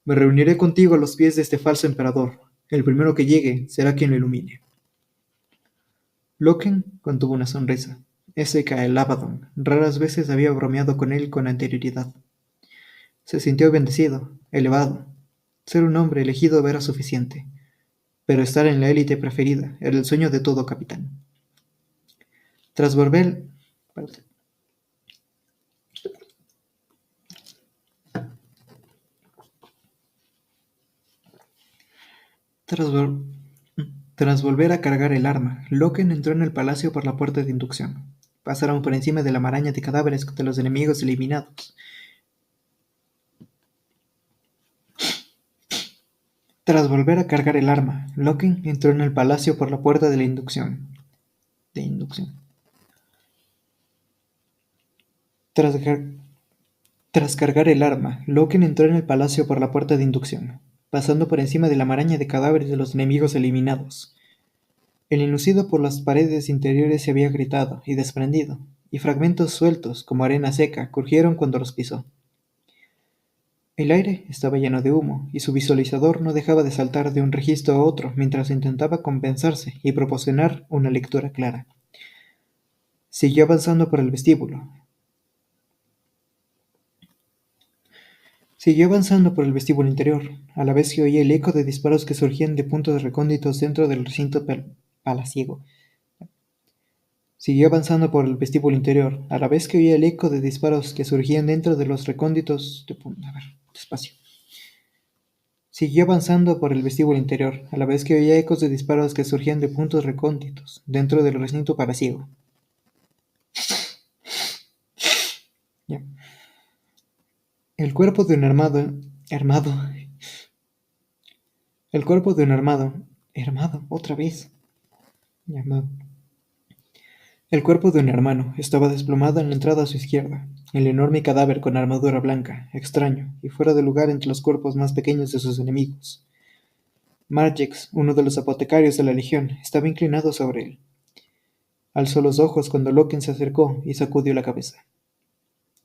Me reuniré contigo a los pies de este falso emperador. El primero que llegue será quien lo ilumine. Loken contuvo una sonrisa. Ese Cael Abaddon raras veces había bromeado con él con anterioridad. Se sintió bendecido, elevado. Ser un hombre elegido era suficiente. Pero estar en la élite preferida era el sueño de todo capitán. Tras volver... Tras volver a cargar el arma, Loken entró en el palacio por la puerta de inducción. Pasaron por encima de la maraña de cadáveres de los enemigos eliminados. Tras volver a cargar el arma, Loken entró en el palacio por la puerta de inducción. Tras cargar el arma, Loken entró en el palacio por la puerta de inducción, pasando por encima de la maraña de cadáveres de los enemigos eliminados. El enlucido por las paredes interiores se había agrietado y desprendido, y fragmentos sueltos, como arena seca, crujieron cuando los pisó. El aire estaba lleno de humo, y su visualizador no dejaba de saltar de un registro a otro mientras intentaba compensarse y proporcionar una lectura clara. Siguió avanzando por el vestíbulo. Interior, a la vez que oía el eco de disparos que surgían de puntos recónditos dentro del recinto palaciego. Siguió avanzando por el vestíbulo interior, a la vez que oía el eco de disparos que surgían dentro de los recónditos de... Siguió avanzando por el vestíbulo interior, a la vez que oía ecos de disparos que surgían de puntos recónditos dentro del recinto palaciego. El cuerpo de un armado... otra vez. El cuerpo de un hermano estaba desplomado en la entrada a su izquierda, el enorme cadáver con armadura blanca, extraño y fuera de lugar entre los cuerpos más pequeños de sus enemigos. Margex, uno de los apotecarios de la Legión, estaba inclinado sobre él. Alzó los ojos cuando Loken se acercó y sacudió la cabeza.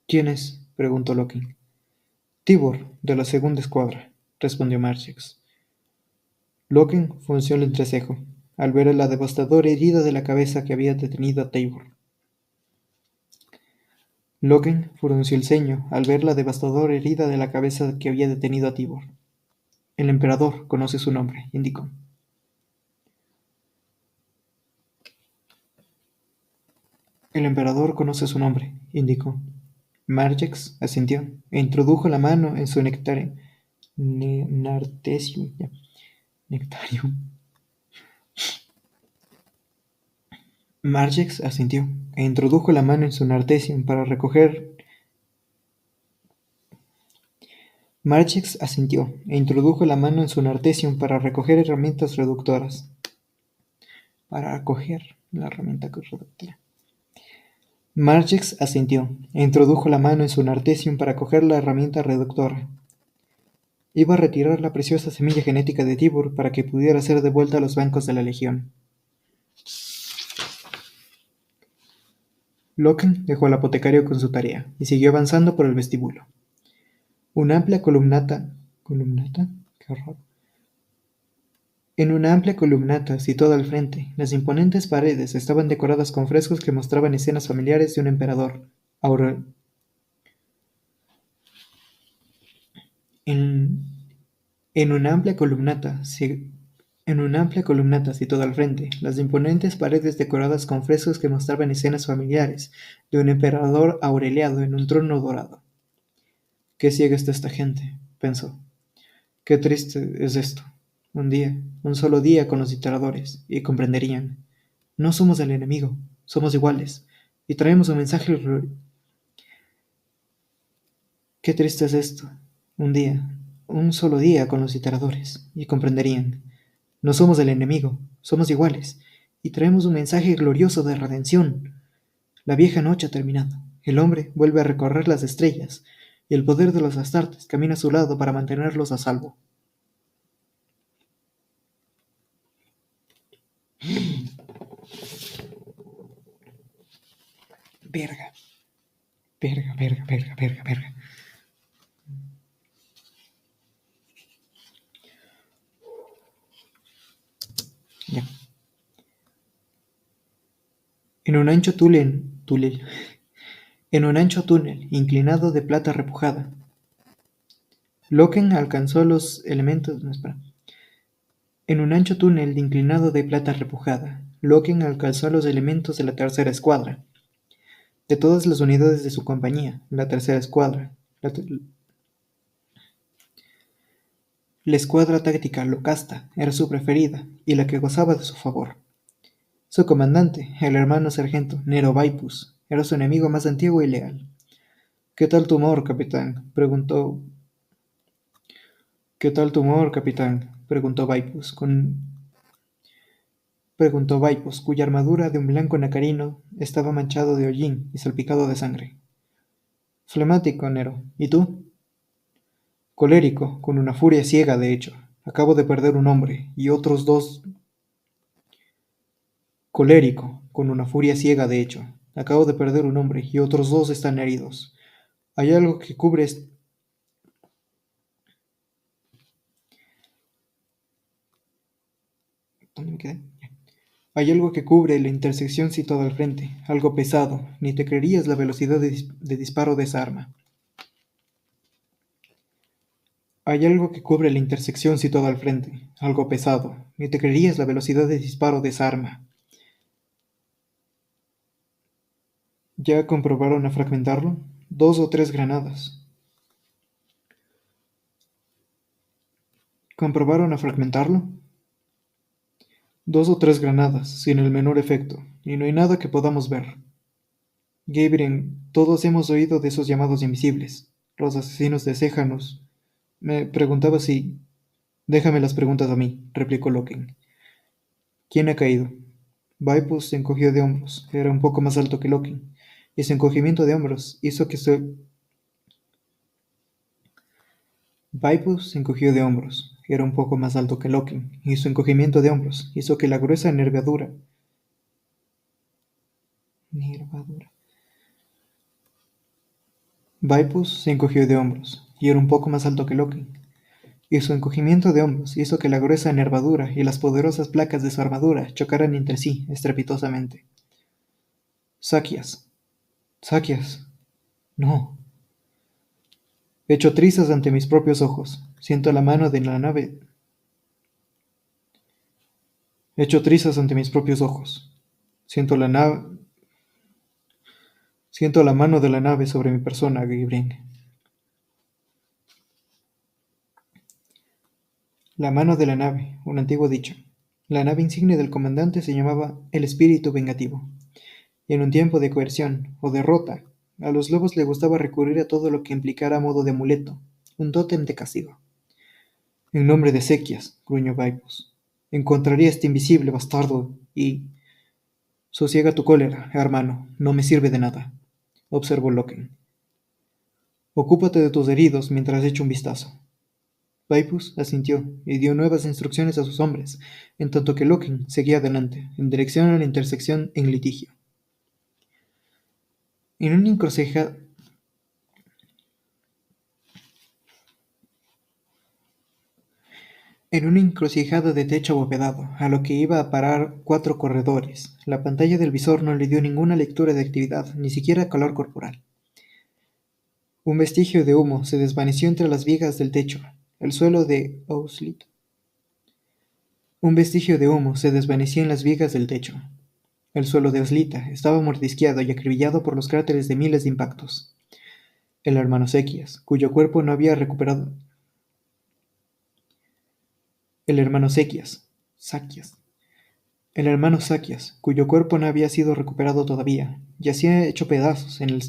—¿Quién es? —preguntó Loken. —Tibor, de la segunda escuadra —respondió Margex. Loken frunció el entrecejo al ver la devastadora herida de la cabeza que había detenido a Tibor. Loken frunció el ceño al ver la devastadora herida de la cabeza que había detenido a Tibor. El emperador conoce su nombre, indicó. El emperador conoce su nombre, indicó. Margex asintió e introdujo la mano en su nectarium. Margex asintió e introdujo la mano en su nartesium para recoger. Margex asintió e introdujo la mano en su nartesium para recoger herramientas reductoras. Para recoger la herramienta reductora. Margex asintió e introdujo la mano en su nartesium para coger la herramienta reductora. Iba a retirar la preciosa semilla genética de Tibur para que pudiera ser devuelta a los bancos de la Legión. Loken dejó al apotecario con su tarea y siguió avanzando por el vestíbulo. Una amplia columnata. ¿Columnata? ¡Qué horror! En una amplia columnata situada al frente, las imponentes paredes estaban decoradas con frescos que mostraban escenas familiares de un emperador. En una amplia columnata situada al frente, las imponentes paredes decoradas con frescos que mostraban escenas familiares de un emperador aureliado en un trono dorado. «Qué ciega está esta gente», pensó. «Qué triste es esto. Un solo día con los dictadores, y comprenderían. No somos el enemigo, somos iguales, y traemos un mensaje glorioso. Qué triste es esto. Un solo día con los dictadores, y comprenderían. No somos el enemigo, somos iguales, y traemos un mensaje glorioso de redención. La vieja noche ha terminado. El hombre vuelve a recorrer las estrellas, y el poder de los Astartes camina a su lado para mantenerlos a salvo». Verga. Ya. En un ancho túnel inclinado de plata repujada, Loken alcanzó los elementos. En un ancho túnel inclinado de plata repujada, Loken alcanzó los elementos de la tercera escuadra. De todas las unidades de su compañía, la tercera escuadra, la escuadra táctica Locasta era su preferida y la que gozaba de su favor. Su comandante, el hermano sargento Nero Vaipus, era su enemigo más antiguo y leal. «¿Qué tal tu humor, capitán?», preguntó Vaipus, cuya armadura de un blanco nacarino estaba manchado de hollín y salpicado de sangre. «Flemático, Nero. ¿Y tú?» «Colérico, con una furia ciega, de hecho. Acabo de perder un hombre, y otros dos...» «Colérico, con una furia ciega, de hecho. Acabo de perder un hombre, y otros dos están heridos. Hay algo que cubre ¿Dónde me quedé? Hay algo que cubre la intersección situada al frente, algo pesado, ni te creerías la velocidad de disparo de esa arma». «Hay algo que cubre la intersección situada al frente, algo pesado, ni te creerías la velocidad de disparo de esa arma». «¿Ya comprobaron a fragmentarlo? 2 o 3 granadas». «¿Comprobaron a fragmentarlo?» 2 o 3 granadas, sin el menor efecto, y no hay nada que podamos ver. Gabriel, todos hemos oído de esos llamados invisibles, los asesinos de Séjanos. Me preguntaba si... «Déjame las preguntas a mí», replicó Loken. «¿Quién ha caído?» Vaipus se encogió de hombros. Era un poco más alto que Loken, y su encogimiento de hombros hizo era un poco más alto que Loki, y su encogimiento de hombros hizo que la gruesa nervadura. Vaipus se encogió de hombros, y era un poco más alto que Loki, y su encogimiento de hombros hizo que la gruesa nervadura y las poderosas placas de su armadura chocaran entre sí estrepitosamente. Saquias, Saquias, no. Echo trizas ante mis propios ojos. Siento la mano de la nave. Echo trizas ante mis propios ojos. Siento la nave. Siento la mano de la nave sobre mi persona, Gibrin. La mano de la nave, un antiguo dicho. La nave insignia del comandante se llamaba el Espíritu Vengativo. Y en un tiempo de coerción o derrota, a los lobos les gustaba recurrir a todo lo que implicara modo de amuleto, un tótem de castigo. En nombre de Sequias, gruñó Vaipus, encontraré a este invisible bastardo y... Sosiega tu cólera, hermano, no me sirve de nada, observó Loken. Ocúpate de tus heridos mientras echo un vistazo. Vaipus asintió y dio nuevas instrucciones a sus hombres, en tanto que Loken seguía adelante, en dirección a la intersección en litigio. En una encrucijada de techo abovedado, a lo que iba a parar 4 corredores, la pantalla del visor no le dio ninguna lectura de actividad, ni siquiera calor corporal. Un vestigio de humo se desvaneció entre las vigas del techo. El suelo de Auslit. Un vestigio de humo se desvanecía en las vigas del techo. El suelo de Oslita estaba mordisqueado y acribillado por los cráteres de miles de impactos. El hermano Sequias, cuyo cuerpo no había recuperado. El hermano Saquias. El hermano Saquias, cuyo cuerpo no había sido recuperado todavía, yacía hecho pedazos en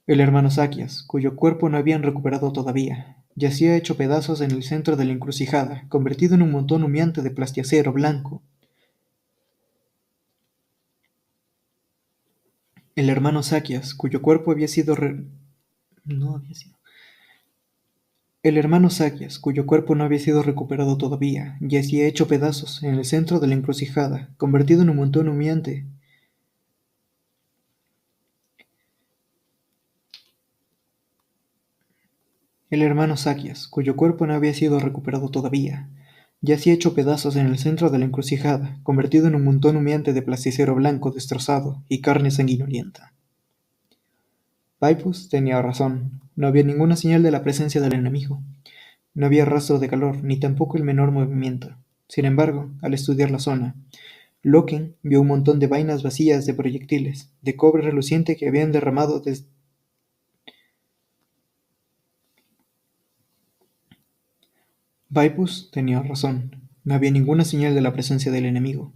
el hermano Saquias, cuyo cuerpo no habían recuperado todavía, yacía hecho pedazos en el centro de la encrucijada, convertido en un montón humeante de plastiacero blanco. El hermano Saquias, cuyo cuerpo había sido no había sido. El hermano Saquias, cuyo cuerpo no había sido recuperado todavía, yacía hecho pedazos en el centro de la encrucijada, convertido en un montón humeante. El hermano Saquias, cuyo cuerpo no había sido recuperado todavía, yacía hecho pedazos en el centro de la encrucijada, convertido en un montón humeante de plasticero blanco destrozado y carne sanguinolienta. Vaipus tenía razón. No había ninguna señal de la presencia del enemigo. No había rastro de calor, ni tampoco el menor movimiento. Sin embargo, al estudiar la zona, Loken vio un montón de vainas vacías de proyectiles, de cobre reluciente que habían derramado desde... Vaipus tenía razón. No había ninguna señal de la presencia del enemigo.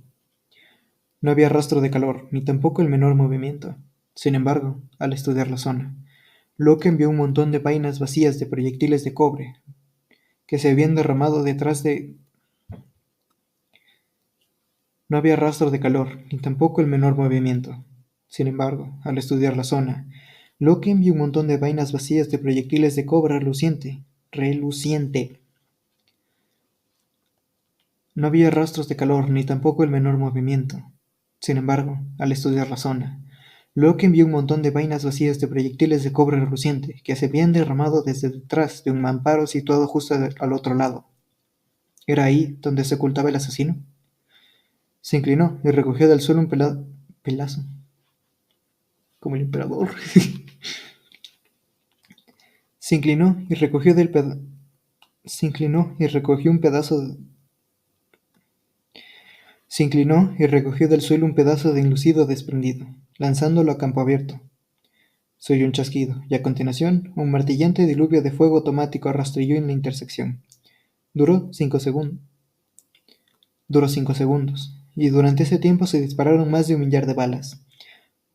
No había rastro de calor, ni tampoco el menor movimiento. Sin embargo, al estudiar la zona, Loken vio un montón de vainas vacías de proyectiles de cobre que se habían derramado detrás de... No había rastro de calor, ni tampoco el menor movimiento. Sin embargo, al estudiar la zona, Loken vio un montón de vainas vacías de proyectiles de cobre reluciente. No había rastros de calor, ni tampoco el menor movimiento. Sin embargo, al estudiar la zona, Loken vio un montón de vainas vacías de proyectiles de cobre reluciente que se habían derramado desde detrás de un mamparo situado justo al otro lado. ¿Era ahí donde se ocultaba el asesino? Se inclinó y recogió del suelo un pelazo, como el emperador. Se inclinó y recogió Se inclinó y recogió un pedazo Se inclinó y recogió del suelo un pedazo de enlucido desprendido, lanzándolo a campo abierto. Se oyó un chasquido, y a continuación, un martillante diluvio de fuego automático rastrilló en la intersección. Duró 5 segundos, y durante ese tiempo se dispararon más de 1 millar de balas.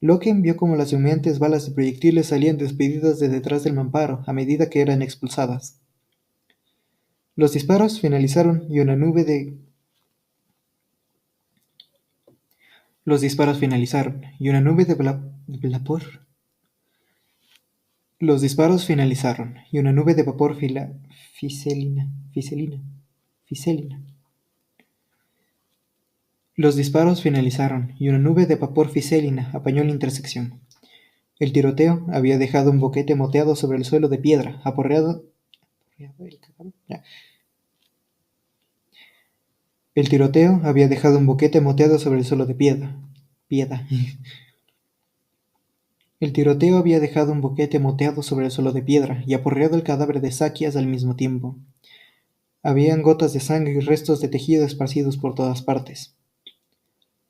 Loken vio cómo las humeantes balas de proyectiles salían despedidas de detrás del mamparo a medida que eran expulsadas. Los disparos finalizaron y una nube de Los disparos finalizaron, y una nube de vapor Los disparos finalizaron, y una nube de vapor fiselina. Los disparos finalizaron, y una nube de vapor fiselina apañó la intersección. El tiroteo había dejado un boquete moteado sobre el suelo de piedra, aporreado. El tiroteo había dejado un boquete moteado sobre el suelo de piedra. El tiroteo había dejado un boquete moteado sobre el suelo de piedra y aporreado el cadáver de Sakias al mismo tiempo. Habían gotas de sangre y restos de tejido esparcidos por todas partes.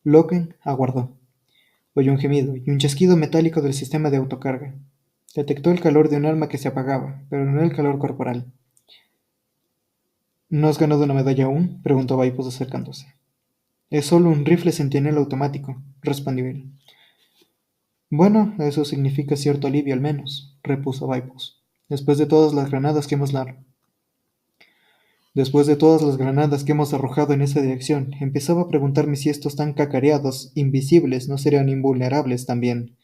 Loken aguardó. Oyó un gemido y un chasquido metálico del sistema de autocarga. Detectó el calor de un arma que se apagaba, pero no el calor corporal. ¿No has ganado una medalla aún?, preguntó Vaipus acercándose. Es solo un rifle centinela automático, respondió él. Bueno, eso significa cierto alivio al menos, repuso Vaipus. Después de todas las granadas que hemos arrojado en esa dirección, empezaba a preguntarme si estos tan cacareados, invisibles, no serían invulnerables también.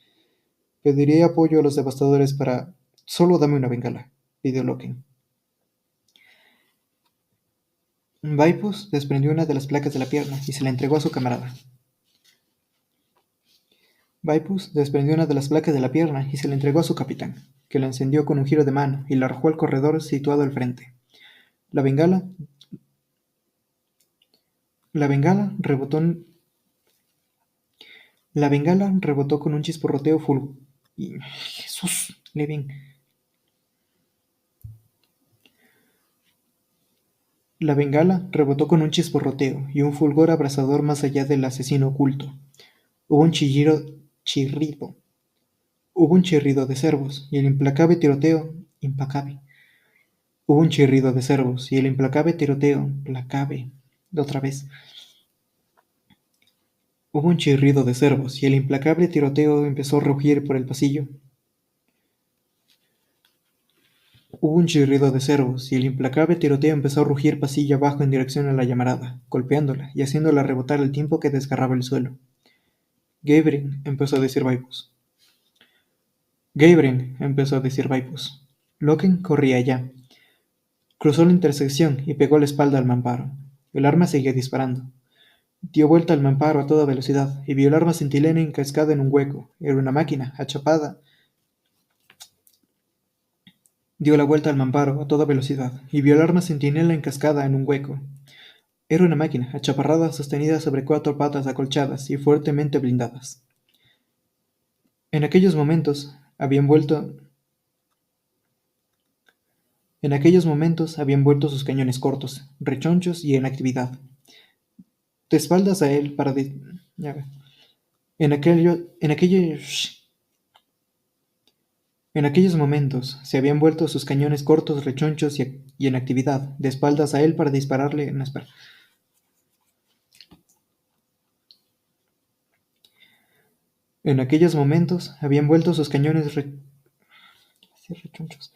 Pediría apoyo a los devastadores para... Solo dame una bengala, pidió Loken. Vaipus desprendió una de las placas de la pierna y se la entregó a su camarada. Vaipus desprendió una de las placas de la pierna y se la entregó a su capitán, que la encendió con un giro de mano y la arrojó al corredor situado al frente. La bengala rebotó con un chisporroteo ¡Jesús! Levin. La bengala rebotó con un chisporroteo y un fulgor abrasador más allá del asesino oculto. Hubo un chirrido de cervos y el implacable tiroteo. Hubo un chirrido de cervos y el implacable tiroteo. Otra vez. Hubo un chirrido de cervos y el implacable tiroteo empezó a rugir por el pasillo. Hubo un chirrido de cervos y el implacable tiroteo empezó a rugir pasillo abajo en dirección a la llamarada, golpeándola y haciéndola rebotar al tiempo que desgarraba el suelo. Gabriel, empezó a decir Vaipus. Loken corría ya. Cruzó la intersección y pegó la espalda al mamparo. El arma seguía disparando. Dio vuelta al mamparo a toda velocidad y vio el arma centinela encascada en un hueco. Era una máquina, achapada. Dio la vuelta al mamparo a toda velocidad y vio el arma centinela encascada en un hueco. Era una máquina, achaparrada, sostenida sobre 4 patas acolchadas y fuertemente blindadas. En aquellos momentos habían vuelto sus cañones cortos, rechonchos y en actividad. De espaldas a él para... En aquellos momentos se habían vuelto sus cañones cortos, rechonchos y en actividad, de espaldas a él para dispararle... No, espera. En aquellos momentos habían vuelto sus cañones rechonchos.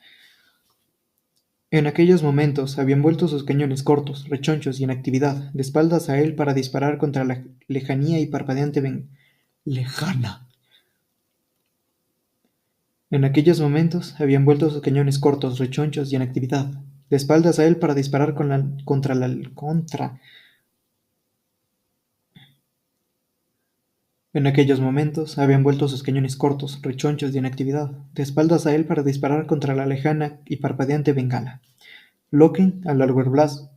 En aquellos momentos habían vuelto sus cañones cortos, rechonchos y en actividad, de espaldas a él para disparar contra la lejanía y parpadeante lejana. En aquellos momentos habían vuelto sus cañones cortos, rechonchos y en actividad, de espaldas a él para disparar En aquellos momentos habían vuelto sus cañones cortos, rechonchos y en actividad, de espaldas a él para disparar contra la lejana y parpadeante bengala. Loken alargó el brazo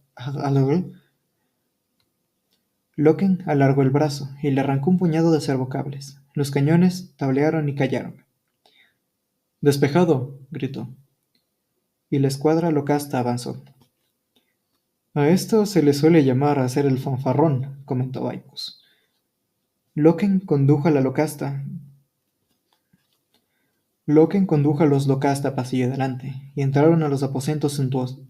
y le arrancó un puñado de servocables. Los cañones tablearon y callaron. «¡Despejado!», gritó. Y la escuadra locasta avanzó. «A esto se le suele llamar hacer el fanfarrón», comentó Vaipus. Loken condujo a los locasta pasillo adelante y entraron a un aposento suntuoso.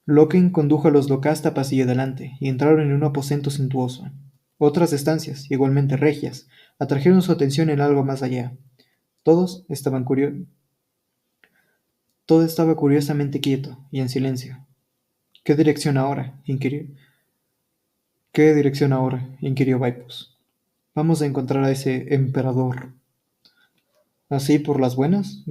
Loken condujo a los locasta pasillo adelante y entraron en un aposento suntuoso. Otras estancias, igualmente regias, atrajeron su atención en algo más allá. Todo estaba curiosamente quieto y en silencio. ¿Qué dirección ahora?, inquirió Vaipus. Vamos a encontrar a ese emperador. ¿Así por las buenas?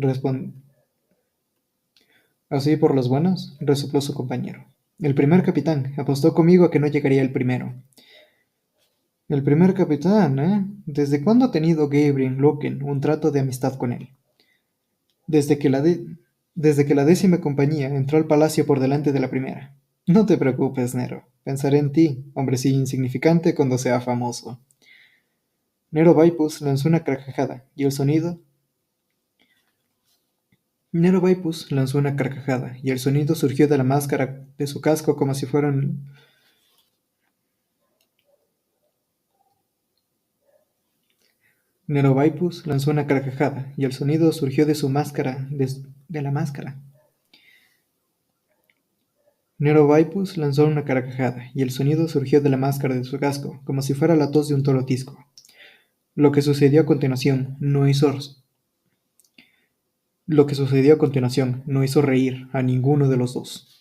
Así por las buenas, resopló su compañero. El primer capitán apostó conmigo a que no llegaría el primero. El primer capitán, ¿eh? ¿Desde cuándo ha tenido Gabriel Loken un trato de amistad con él? Desde que la de- Desde que la 10ª compañía entró al palacio por delante de la primera. No te preocupes, Nero. Pensaré en ti, hombrecillo insignificante, cuando sea famoso. Nero Vaipus lanzó una carcajada, y el sonido... Nero Vaipus lanzó una carcajada, y el sonido surgió de la máscara de su casco como si fueran... Nero Vaipus lanzó una carcajada, y el sonido surgió de su máscara... de la máscara. Nero Vaipus lanzó una carcajada, y el sonido surgió de la máscara de su casco, como si fuera la tos de un toro tisco. Lo que sucedió a continuación no hizo Lo que sucedió a continuación no hizo reír a ninguno de los dos.